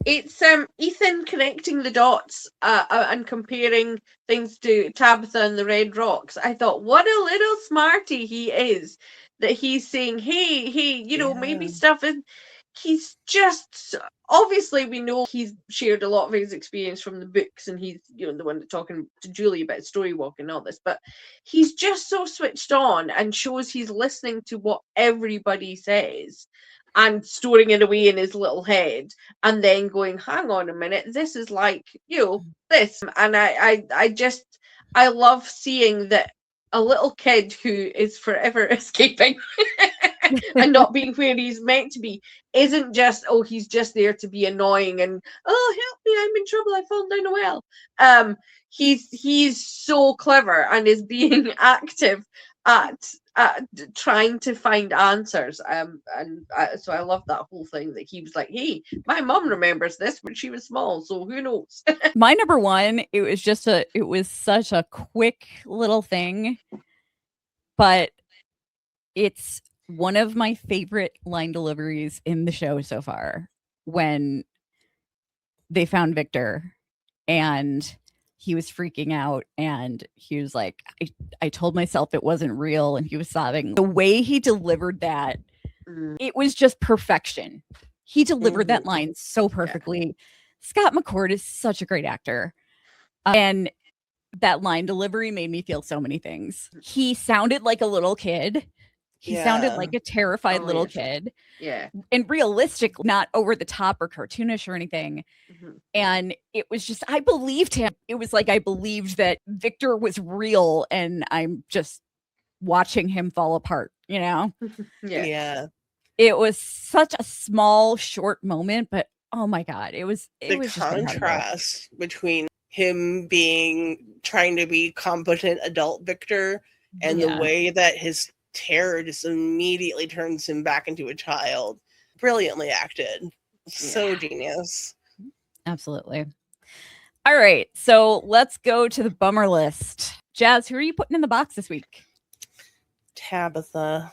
It's Ethan connecting the dots and comparing things to Tabitha and the Red Rocks. I thought, what a little smarty he is, that he's saying, hey, maybe stuff is. He's just, obviously we know he's shared a lot of his experience from the books, and he's the one that's talking to Julie about story walk and all this, but he's just so switched on and shows he's listening to what everybody says and storing it away in his little head, and then going, hang on a minute, this is like this. And I love seeing that a little kid who is forever escaping and not being where he's meant to be isn't just, he's just there to be annoying and, help me, I'm in trouble, I fall down a well. He's so clever and is being active at trying to find answers. So I love that whole thing, that he was like, hey, my mom remembers this when she was small, so who knows. My number 1, it was such a quick little thing, but it's one of my favorite line deliveries in the show so far, when they found Victor and he was freaking out and he was like, I told myself it wasn't real, and he was sobbing. The way he delivered that, it was just perfection. He delivered that line so perfectly. Scott McCord is such a great actor. And that line delivery made me feel so many things. He sounded like a little kid. He sounded like a terrified little kid. Yeah. And realistic, not over the top or cartoonish or anything. And it was just, I believed him. It was like I believed that Victor was real and I'm just watching him fall apart, you know? Yeah. It was such a small, short moment, but oh my God, it was the just contrast between him trying to be competent adult Victor and the way that his terror just immediately turns him back into a child. Brilliantly acted. So genius. Absolutely. All right, so let's go to the bummer list. Jazz, who are you putting in the box this week? Tabitha.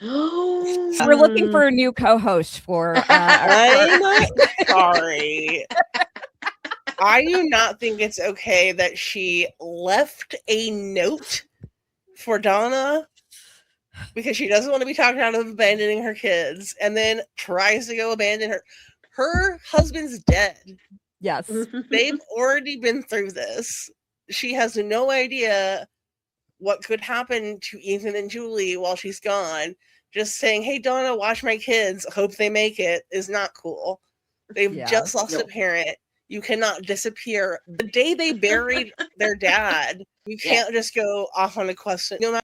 We're looking for a new co-host for I'm sorry. I do not think it's okay that she left a note for Donna because she doesn't want to be talked out of abandoning her kids and then tries to go abandon her. Her husband's dead. Yes. They've already been through this. She has no idea what could happen to Ethan and Julie while she's gone. Just saying, hey, Donna, watch my kids. Hope they make it is not cool. They've just lost a parent. You cannot disappear. The day they buried their dad, you can't just go off on a question. No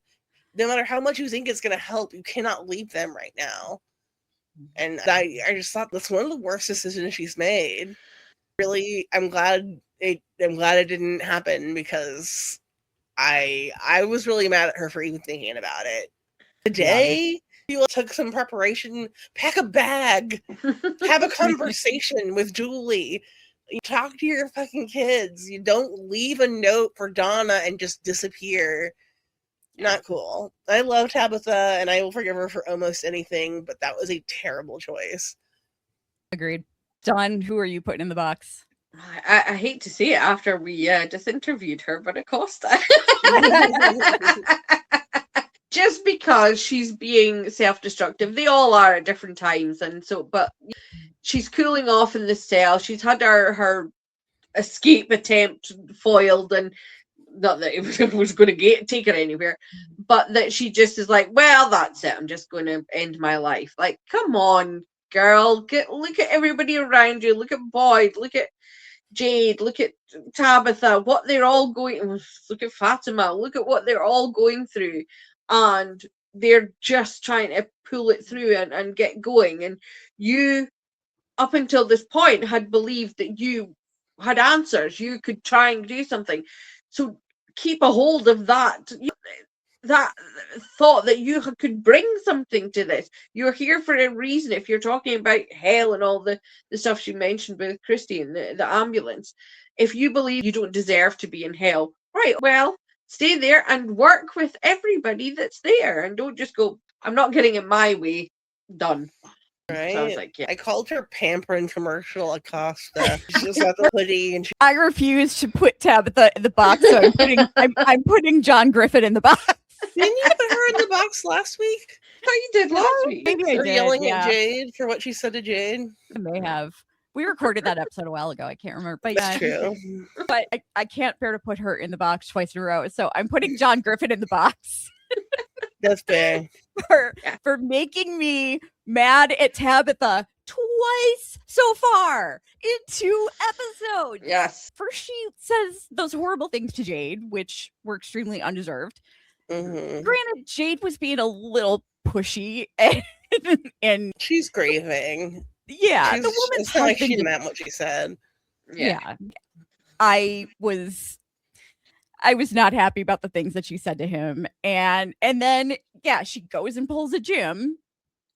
matter how much you think it's going to help, you cannot leave them right now. And I just thought that's one of the worst decisions she's made. Really, I'm glad it didn't happen because I was really mad at her for even thinking about it. Today, you took some preparation, pack a bag, have a conversation with Julie. You talk to your fucking kids. You don't leave a note for Donna and just disappear. Not cool. I love Tabitha and I will forgive her for almost anything, but that was a terrible choice. Agreed. Dawn, who are you putting in the box? I hate to say it after we just interviewed her, but Acosta. Just because she's being self-destructive. They all are at different times, and so, but she's cooling off in the cell. She's had her escape attempt foiled, and not that it was going to take her anywhere, but that she just is like, well, that's it. I'm just going to end my life. Like, come on, girl. Look at everybody around you. Look at Boyd. Look at Jade. Look at Tabitha. What they're all going. Look at Fatima. Look at what they're all going through. And they're just trying to pull it through and get going. And you, up until this point, had believed that you had answers. You could try and do something. So keep a hold of that thought that you could bring something to this. You're here for a reason. If you're talking about hell and all the stuff she mentioned with Christy and the ambulance, if you believe you don't deserve to be in hell, right, well, stay there and work with everybody that's there and don't just go, I'm not getting it my way. Done. Right. So I was like, I called her pampering commercial Acosta. She's got the hoodie and I refuse to put Tabitha in the box, so I'm putting John Griffin in the box. Didn't you put her in the box last week? I thought you did last week. Maybe I Or did, yelling at Jade for what she said to Jade. I may have. We recorded that episode a while ago. I can't remember, but That's true. But I can't bear to put her in the box twice in a row, so I'm putting John Griffin in the box. That's big. For making me mad at Tabitha twice so far in 2 episodes. Yes. First, she says those horrible things to Jade, which were extremely undeserved. Granted, Jade was being a little pushy, and she's grieving. Yeah, the woman's it's not like she meant what she said. Yeah. I was not happy about the things that she said to him, and then she goes and pulls a Jim,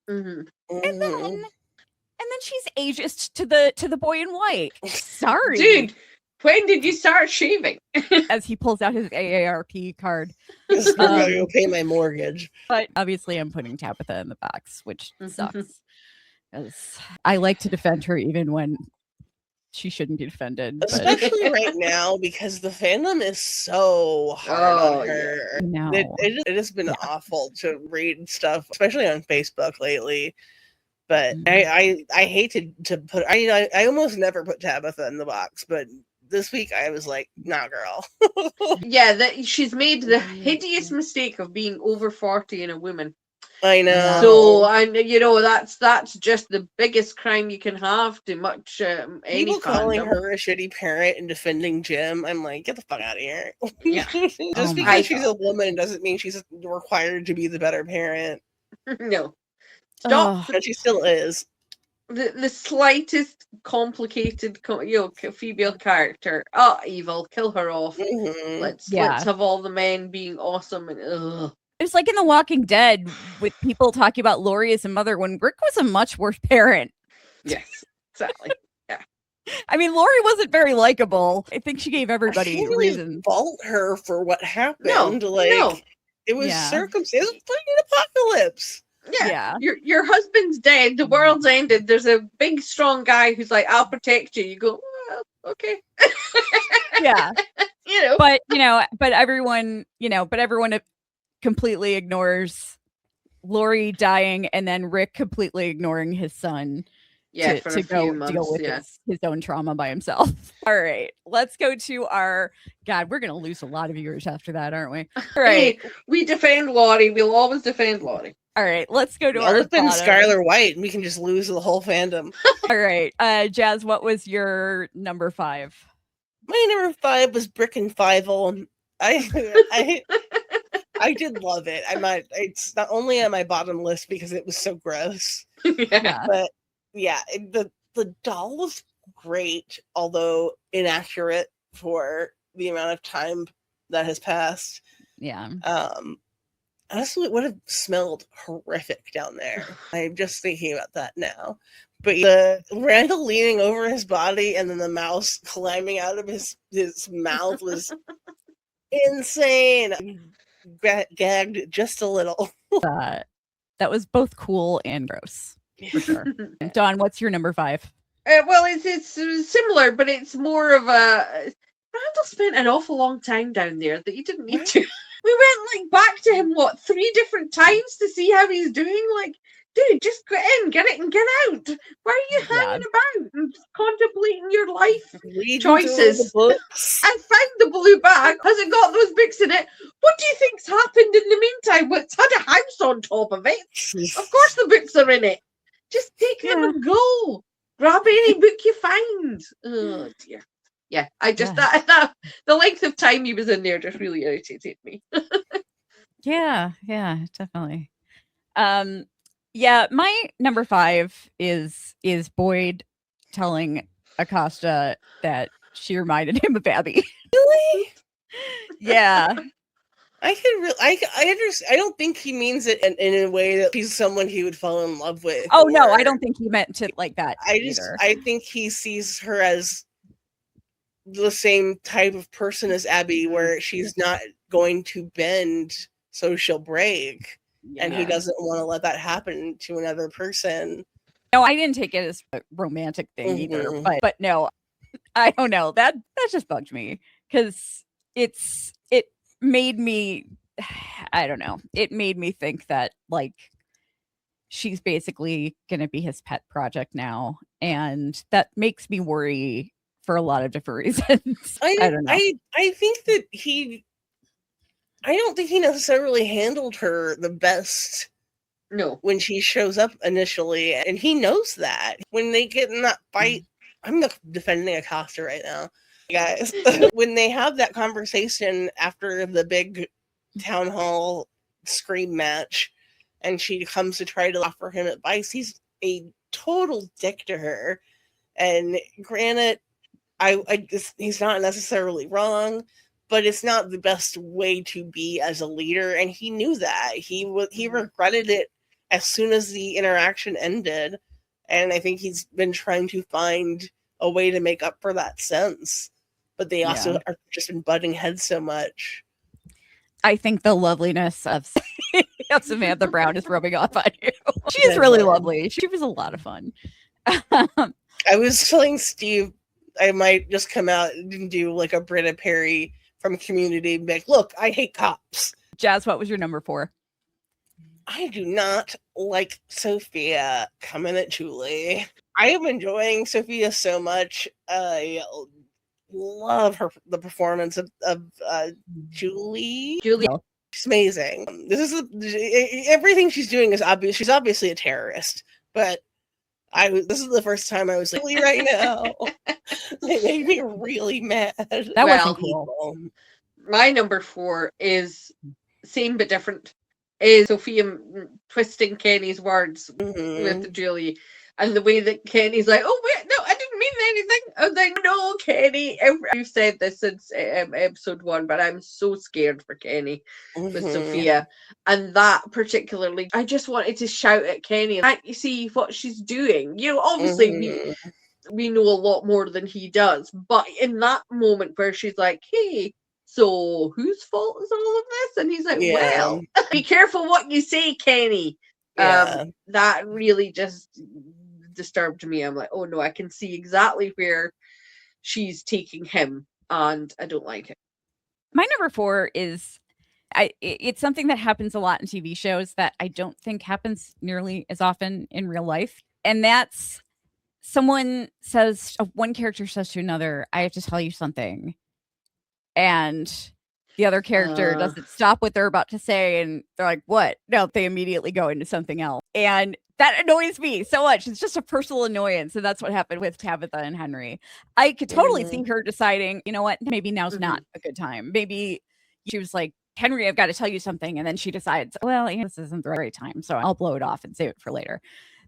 and then she's ageist to the boy in white. Sorry, dude. When did you start shaving? As he pulls out his AARP card. I'm gonna go pay my mortgage. But obviously, I'm putting Tabitha in the box, which sucks. Because I like to defend her even when she shouldn't be defended. But Especially right now, because the fandom is so hard Oh, on yeah. her. No. It has been awful to read stuff, especially on Facebook lately. But I hate to put, I almost never put Tabitha in the box, but this week I was like, nah, girl. Yeah, that she's made the hideous mistake of being over 40 and a woman. I know. So, and you know, that's just the biggest crime you can have to much any People calling fandom. her a shitty parent and defending Jim, I'm like, get the fuck out of here. Yeah. Just because she's a woman doesn't mean she's required to be the better parent. No. Stop. And she still is. The slightest complicated, female character. Evil. Kill her off. Mhm. Let's have all the men being awesome and ugh. It's like in The Walking Dead with people talking about Lori as a mother when Rick was a much worse parent. Yes, exactly. Yeah. I mean, Lori wasn't very likable. I think she gave everybody really reasons. Fault her for what happened. No. It was circumstances. Fucking apocalypse. Yeah. Your husband's dead. The world's ended. There's a big, strong guy who's like, "I'll protect you." You go, well, okay. Yeah. But everyone completely ignores Lori dying, and then Rick completely ignoring his son. Yeah, to go deal with his own trauma by himself. All right, let's go to our God. We're gonna lose a lot of viewers after that, aren't we? All right, hey, we defend Lori. We'll always defend Lori. All right, let's go to I'll our defend Skylar White, and we can just lose the whole fandom. All right, Jazz, what was your number 5? My number 5 was Brick and Fievel. I did love it. It's not only on my bottom list because it was so gross. Yeah. But yeah, the doll was great, although inaccurate for the amount of time that has passed. Yeah. Honestly, it would have smelled horrific down there. I'm just thinking about that now. But the Randall leaning over his body and then the mouse climbing out of his mouth was insane. I gagged just a little. That was both cool and gross. For sure. Dawn, what's your number 5? Well, it's similar, but it's more of a. Randall spent an awful long time down there that he didn't need to. We went back to him 3 different times to see how he's doing. Like, dude, just get in, get it, and get out. Why are you hanging about and contemplating your life choices? And found the blue bag. Has it got those books in it? What do you think's happened in the meantime? Well, it's had a house on top of it. Of course, the books are in it. Just take them and go. Grab any book you find. Oh dear. Yeah, I just that the length of time he was in there just really irritated me. Yeah, definitely. My number 5 is Boyd telling Acosta that she reminded him of Abby. Really? Yeah. I understand. I don't think he means it in a way that he's someone he would fall in love with. Oh no, I don't think he meant to like that. I think he sees her as the same type of person as Abby, where she's not going to bend, so she'll break, and he doesn't want to let that happen to another person. No, I didn't take it as a romantic thing either. But no, I don't know. That just bugged me because it made me, I don't know. It made me think that she's basically going to be his pet project now, and that makes me worry for a lot of different reasons. I don't know. I think that I don't think he necessarily handled her the best. No. When she shows up initially, and he knows that. When they get in that fight, I'm defending Acosta right now, guys. When they have that conversation after the big town hall scream match, and she comes to try to offer him advice, he's a total dick to her. And granted, he's not necessarily wrong, but it's not the best way to be as a leader, and he knew that. He regretted it as soon as the interaction ended, and I think he's been trying to find a way to make up for that since. But they also are just been butting heads so much. I think the loveliness of Samantha Brown is rubbing off on you. She's really lovely. She was a lot of fun. I was telling Steve I might just come out and do like a Britta Perry from Community and be like, look, I hate cops. Jazz, what was your number 4? I do not like Sophia coming at Julie. I am enjoying Sophia so much. I love the performance of Julie. Julie. She's amazing. Everything she's doing is obvious. She's obviously a terrorist, but this is the first time I was like, really right now. It made me really mad. That wasn't cool. My number 4 is same but different. Is Sophia twisting Kenny's words with Julie, and the way that Kenny's like, oh wait, no, I didn't mean anything. I was like, no, Kenny. You've said this since episode 1, but I'm so scared for Kenny with Sophia, and that particularly, I just wanted to shout at Kenny. Can't you see what she's doing? You know, obviously we know a lot more than he does, but in that moment where she's like, hey, so whose fault is all of this? And he's like, well, be careful what you say, Kenny. That really just disturbed me. I'm like, oh no, I can see exactly where she's taking him, and I don't like it. My number 4 is, it's something that happens a lot in TV shows that I don't think happens nearly as often in real life. And that's one character says to another, I have to tell you something. And the other character doesn't stop what they're about to say, and they're like, what? No, they immediately go into something else. And that annoys me so much. It's just a personal annoyance. And that's what happened with Tabitha and Henry. I could totally see her deciding, you know what, maybe now's not a good time. Maybe she was like, Henry, I've got to tell you something. And then she decides, well, this isn't the right time, so I'll blow it off and save it for later.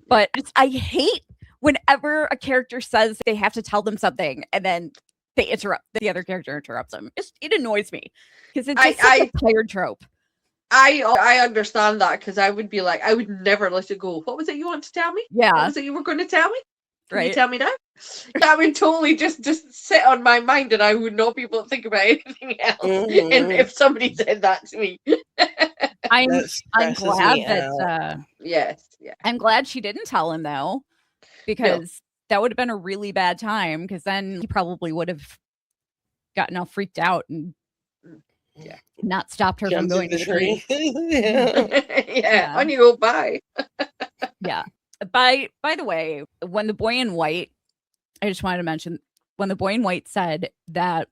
But I hate whenever a character says they have to tell them something and then the other character interrupts them. It annoys me because it's just such a tired trope. I understand that, because I would be like, I would never let it go. What was it you want to tell me? Yeah. What was it you were going to tell me? Can you Right. tell me now? That would totally just sit on my mind, and I would not be able to think about anything else. And if somebody said that to me. I'm glad that yes. I'm glad she didn't tell him though, because that would have been a really bad time, because then he probably would have gotten all freaked out and not stopped her from going to the tree. On you go, bye. Yeah. By the way, when the boy in white, I just wanted to mention, when the boy in white said that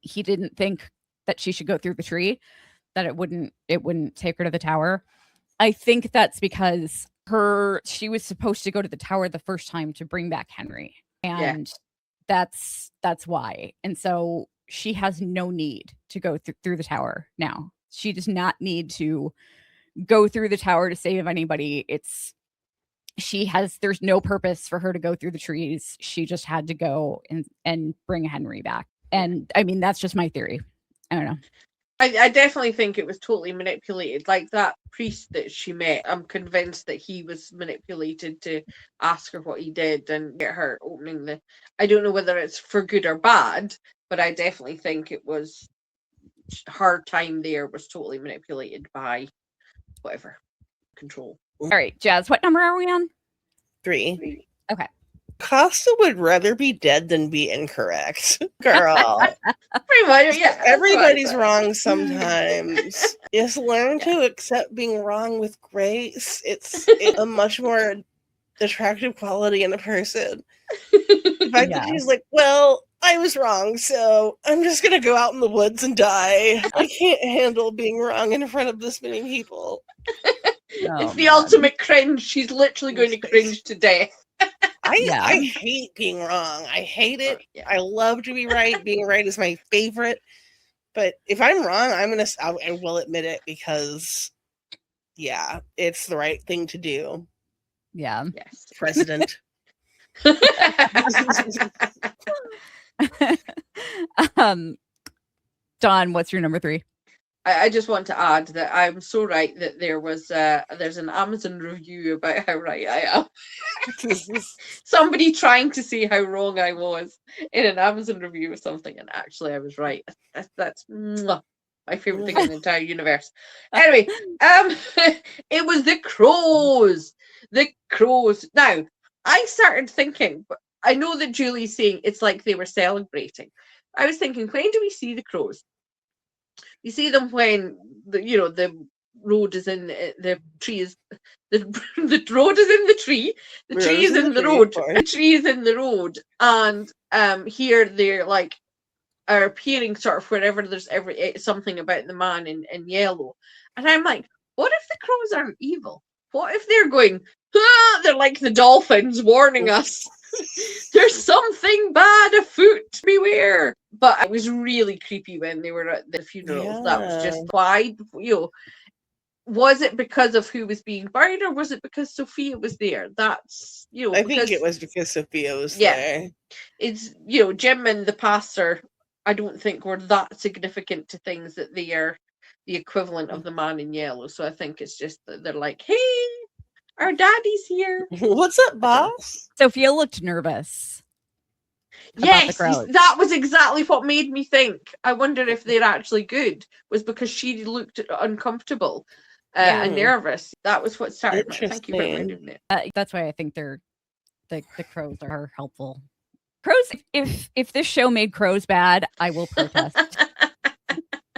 he didn't think that she should go through the tree, that it wouldn't take her to the tower. I think that's because she was supposed to go to the tower the first time to bring back Henry. And that's why. And so she has no need to go through the tower now. She does not need to go through the tower to save anybody. There's no purpose for her to go through the trees. She just had to go and bring Henry back. And I mean, that's just my theory. I don't know. I definitely think it was totally manipulated. Like that priest that she met, I'm convinced that he was manipulated to ask her what he did and get her opening I don't know whether it's for good or bad, but I definitely think it was her time there was totally manipulated by whatever control. All right, Jazz, what number are we on? 3. Okay. Costa would rather be dead than be incorrect. Girl. Pretty much, yeah. Everybody's wrong sometimes. Just learn to accept being wrong with grace. It's a much more attractive quality in a person. The fact that she's like, well, I was wrong, so I'm just going to go out in the woods and die. I can't handle being wrong in front of this many people. It's the ultimate cringe. She's literally going to cringe to death. I hate being wrong. I hate it. I love to be right. Being right is my favorite. But if I'm wrong, I will admit it, because it's the right thing to do. Yeah. Yes. President. Dawn, what's your number 3? I just want to add that I'm so right that there's an Amazon review about how right I am. Somebody trying to see how wrong I was in an Amazon review or something, and actually I was right. That's my favorite thing in the entire universe. Anyway, it was the crows. The crows. Now, I started thinking, I know that Julie's saying it's like they were celebrating. I was thinking, when do we see the crows? You see them when the road is in the tree is the road is in the tree, the tree is in the road, the tree is in the road, and here they're like are appearing sort of wherever there's something about the man in yellow, and I'm like, what if the crows aren't evil? What if they're going? Ah! They're like the dolphins warning us. There's something bad afoot. Beware. But it was really creepy when they were at the funerals. Yeah. That was just why, was it because of who was being buried, or was it because Sophia was there? That's, I think it was because Sophia was there. It's, Jim and the pastor, I don't think were that significant to things that they are the equivalent of the man in yellow. So I think it's just that they're like, hey, our daddy's here. What's up, boss? Sophia looked nervous. Yes, that was exactly what made me think. I wonder if they're actually good. Was because she looked uncomfortable and nervous. That was what started. Thank you for reminding me. That's why I think the crows are helpful. Crows. If this show made crows bad, I will protest.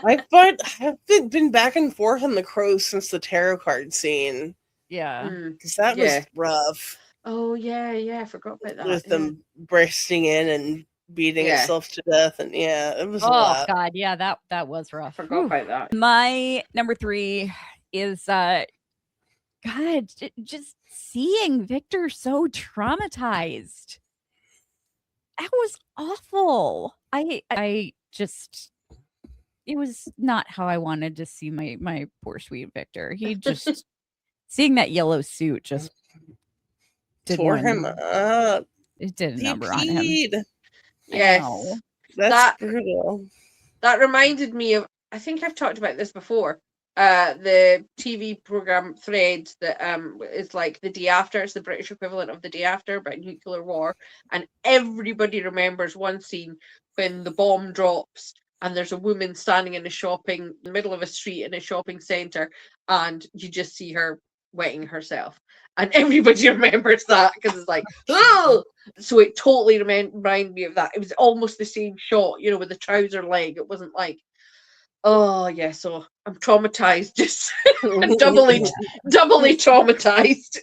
I've been back and forth on the crows since the tarot card scene. Yeah, because that was rough. Oh yeah, I forgot about that. With them bursting in and beating itself to death, and it was. Oh god, yeah, that was rough. Forgot about that. My number 3 is God, just seeing Victor so traumatized. That was awful. I just. It was not how I wanted to see my poor sweet Victor. He just seeing that yellow suit just tore him up. It did a number on him. Yes, that's brutal. That reminded me of. I think I've talked about this before. The TV program Thread that is like the day after. It's the British equivalent of the day after, about nuclear war, and everybody remembers one scene when the bomb drops. And there's a woman standing in the middle of a street in a shopping centre, and you just see her wetting herself. And everybody remembers that because it's like, oh! So it totally reminded me of that. It was almost the same shot, with the trouser leg. It wasn't like, oh, yeah, so I'm traumatized, just doubly traumatized.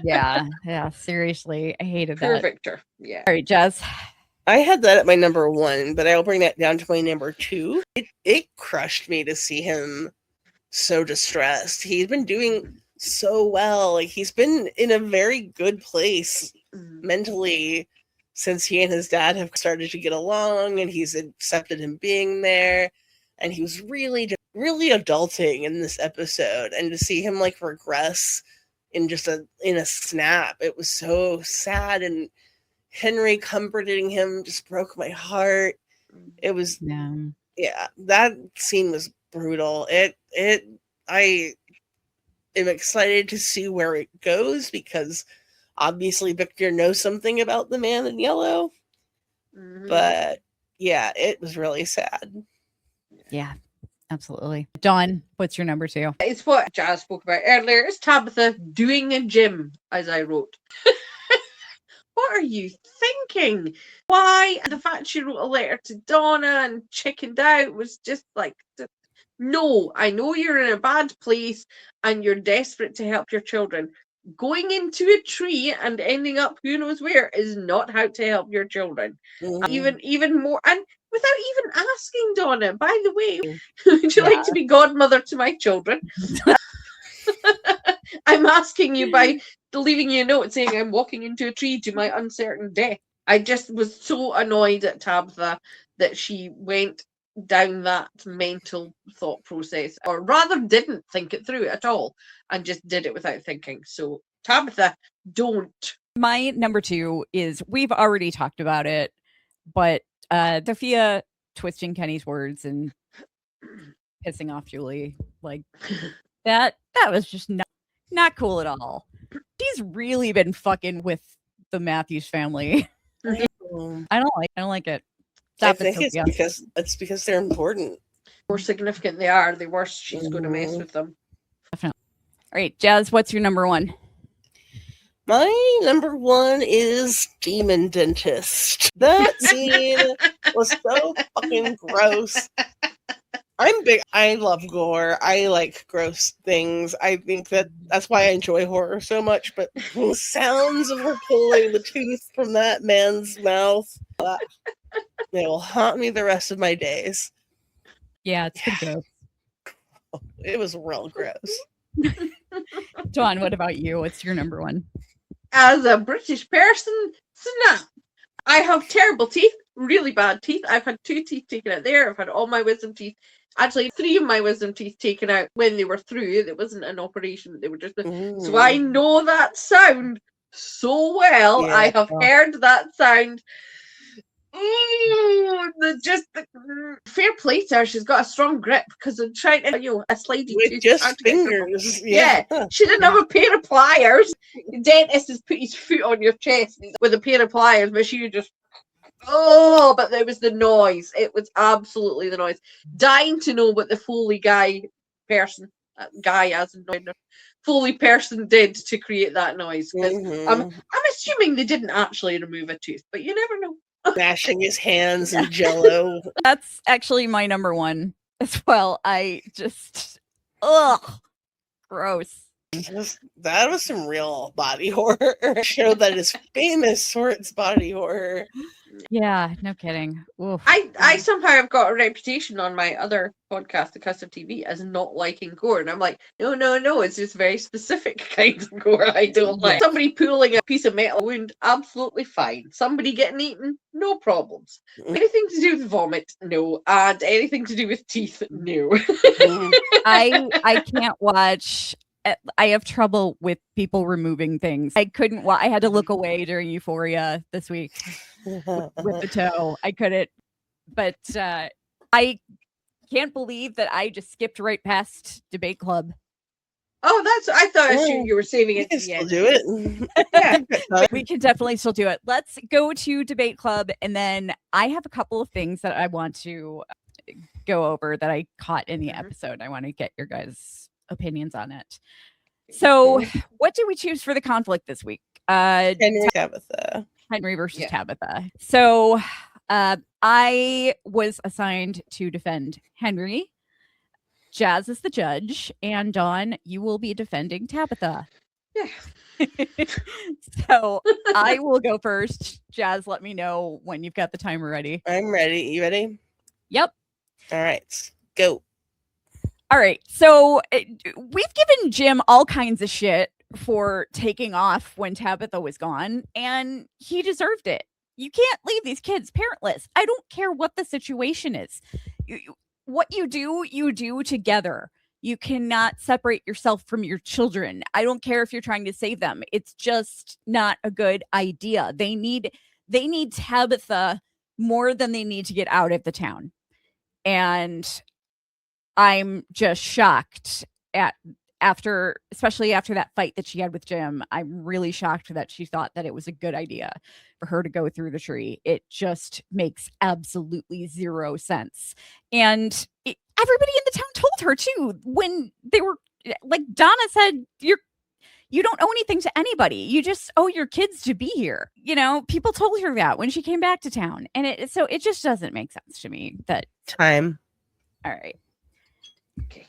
Yeah, seriously. I hated that. Victor, yeah. All right, Jazz. I had that at my number 1, but I'll bring that down to my number 2. It crushed me to see him so distressed. He's been doing so well. Like, he's been in a very good place mentally since he and his dad have started to get along, and he's accepted him being there. And he was really adulting in this episode, and to see him like regress in a snap, it was so sad. And Henry comforting him just broke my heart. It was that scene was brutal. I am excited to see where it goes, because obviously Victor knows something about the man in yellow. But it was really sad. Yeah, absolutely. Dawn, what's your number 2? It's what Jazz spoke about earlier. It's Tabitha doing a gym, as I wrote. What are you thinking? Why? And the fact she wrote a letter to Donna and chickened out was just like, no, I know you're in a bad place and you're desperate to help your children. Going into a tree and ending up who knows where is not how to help your children. Even more, and without even asking Donna, by the way, would you like to be godmother to my children? I'm asking you by leaving you a note saying I'm walking into a tree to my uncertain death. I just was so annoyed at Tabitha that she went down that mental thought process, or rather didn't think it through at all and just did it without thinking. So Tabitha, don't. My number 2 is, we've already talked about it, but Sophia twisting Kenny's words and pissing off Julie, like that was just not cool at all. She's really been fucking with the Matthews family. I don't like it. Stop I think it's because they're important. The more significant they are, the worse she's going to mess with them. Definitely. All right, Jazz, what's your number 1? My number one is Demon Dentist. That scene was so fucking gross. I'm big. I love gore. I like gross things. I think that's why I enjoy horror so much. But the sounds of her pulling the tooth from that man's mouth, they will haunt me the rest of my days. Yeah, it's pretty gross. It was real gross. Dawn, what about you? What's your number one? As a British person, snap. I have terrible teeth, really bad teeth. I've had 2 teeth taken out there. I've had all my wisdom teeth. Actually, 3 of my wisdom teeth taken out when they were through. It wasn't an operation. They were just... So I know that sound so well. Yeah. I have heard that sound. Fair play to her. She's got a strong grip because I'm trying to, a slidey with tooth just fingers. Yeah, she didn't have a pair of pliers. The dentist has put his foot on your chest with a pair of pliers, but she just but there was the noise. It was absolutely the noise. Dying to know what the Foley person did to create that noise. I'm assuming they didn't actually remove a tooth, but you never know. Mashing his hands in jello. That's actually my number one as well. I just, gross. That was some real body horror. Show that is famous for its body horror. Yeah, no kidding. Oof. I somehow have got a reputation on my other podcast, The Custom TV, as not liking gore. And I'm like, no, it's just very specific kinds of gore I don't like. Somebody pulling a piece of metal wound, absolutely fine. Somebody getting eaten, no problems. Anything to do with vomit, no. And anything to do with teeth, no. I can't watch. I have trouble with people removing things. I couldn't. I had to look away during Euphoria this week with the toe. I couldn't. But I can't believe that I just skipped right past Debate Club. Oh, I thought you were saving it to the end. Do it. Yeah, we can definitely still do it. Let's go to Debate Club, and then I have a couple of things that I want to go over that I caught in the episode. I want to get your guys' opinions on it. So what did we choose for the conflict this week? Tabitha. Henry versus Tabitha. So I was assigned to defend Henry. Jazz is the judge, and Dawn, you will be defending Tabitha. Yeah. So I will go first. Jazz, let me know when you've got the timer ready. I'm ready. You ready? Yep. All right. Go. All right. So we've given Jim all kinds of shit for taking off when Tabitha was gone, and he deserved it. You can't leave these kids parentless. I don't care what the situation is. What you do together. You cannot separate yourself from your children. I don't care if you're trying to save them. It's just not a good idea. They need Tabitha more than they need to get out of the town. And I'm just shocked especially after that fight that she had with Jim. I'm really shocked that she thought that it was a good idea for her to go through the tree. It just makes absolutely zero sense. And everybody in the town told her too, when they were like, Donna said, you don't owe anything to anybody. You just owe your kids to be here. People told her that when she came back to town. And so it just doesn't make sense to me that time. All right. Okay.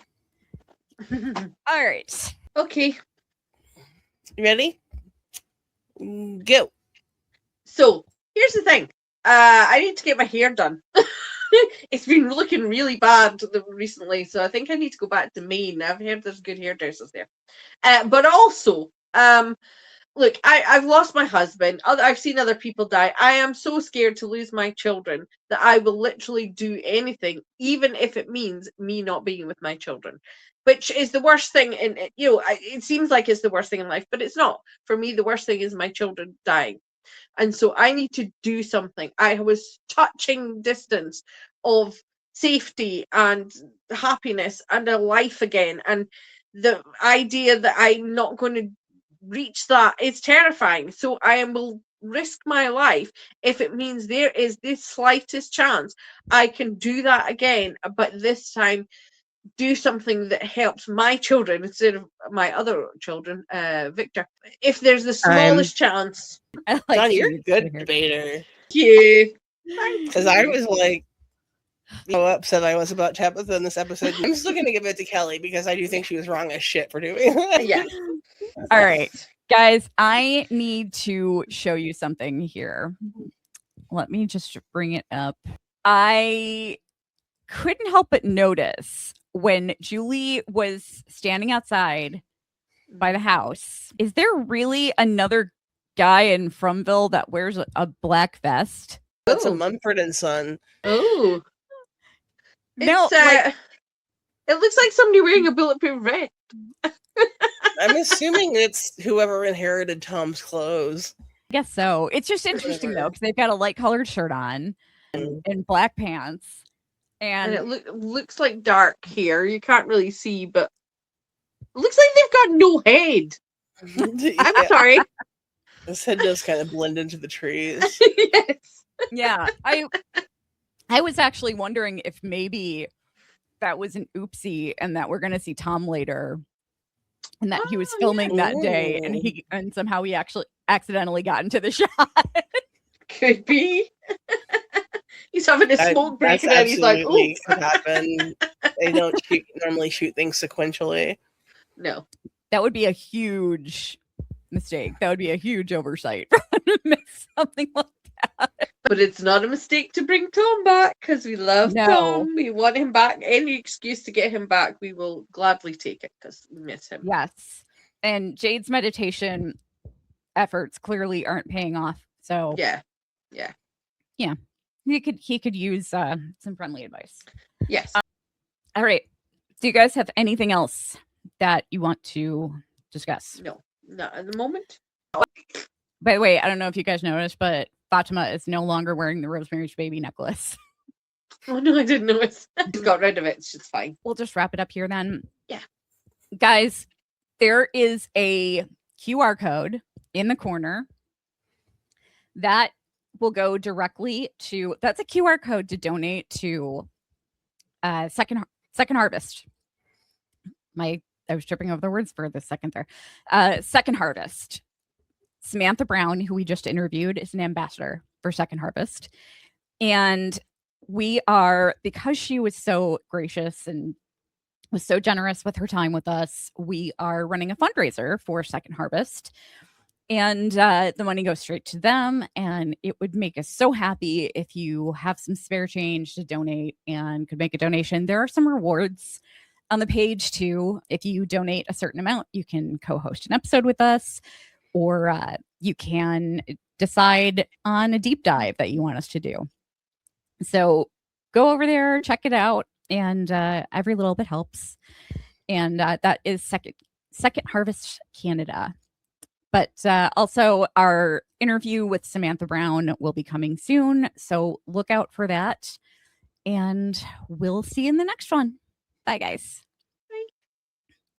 All right. Okay. You ready? Go. So here's the thing. I need to get my hair done. It's been looking really bad recently, so I think I need to go back to Maine. I've heard there's good hairdressers there. But also, look, I've lost my husband. I've seen other people die. I am so scared to lose my children that I will literally do anything, even if it means me not being with my children, which is the worst thing. It seems like it's the worst thing in life, but it's not. For me, the worst thing is my children dying. And so I need to do something. I was touching distance of safety and happiness and a life again. And the idea that I'm not going to reach that is terrifying. So I will risk my life if it means there is the slightest chance I can do that again, but this time do something that helps my children instead of my other children, Victor. If there's the smallest chance. I like John, you're a Jade's good right here. debater. Thank you. Because I was like, so upset I was about Tabitha in this episode. I'm still going to give it to Kelly because I do think she was wrong as shit for doing that. Yeah. All right, guys, I need to show you something here. Let me just bring it up. I couldn't help but notice when Julie was standing outside by the house, is there really another guy in Fromville that wears a black vest? That's a Mumford and Son. Oh. No, It's, it looks like somebody wearing a bulletproof vest. I'm assuming it's whoever inherited Tom's clothes. I guess so. It's just interesting though, because they've got a light colored shirt on and black pants. And And it looks like dark here. You can't really see, but it looks like they've got no head. I'm sorry. This head does kind of blend into the trees. Yes. yeah, I was actually wondering if maybe that was an oopsie and that we're going to see Tom later and that he was filming that day and somehow he actually accidentally got into the shot. Could be. He's having a smoke break and then he's like, "Ooh." Could happen. They don't normally shoot things sequentially. No. That would be a huge mistake. That would be a huge oversight for him to miss something like that. But it's not a mistake to bring Tom back because we love Tom. We want him back. Any excuse to get him back, we will gladly take it because we miss him. Yes. And Jade's meditation efforts clearly aren't paying off. So yeah. He could use some friendly advice. Yes. All right. Do you guys have anything else that you want to discuss? No, not at the moment. By the way, I don't know if you guys noticed, but Fatima is no longer wearing the Rosemary's Baby necklace. Oh no, I didn't notice. I got rid of it. It's just fine. We'll just wrap it up here then. Yeah. Guys, there is a QR code in the corner that will go directly to, that's a QR code to donate to Second Harvest. I was tripping over the words for the second there. Second Harvest. Samantha Brown, who we just interviewed, is an ambassador for Second Harvest. And we are, because she was so gracious and was so generous with her time with us, we are running a fundraiser for Second Harvest. And the money goes straight to them. And it would make us so happy if you have some spare change to donate and could make a donation. There are some rewards on the page too. If you donate a certain amount, you can co-host an episode with us, or you can decide on a deep dive that you want us to do. So go over there, check it out, and every little bit helps. And that is Second Harvest Canada. But also our interview with Samantha Brown will be coming soon. So look out for that. And we'll see you in the next one. Bye, guys.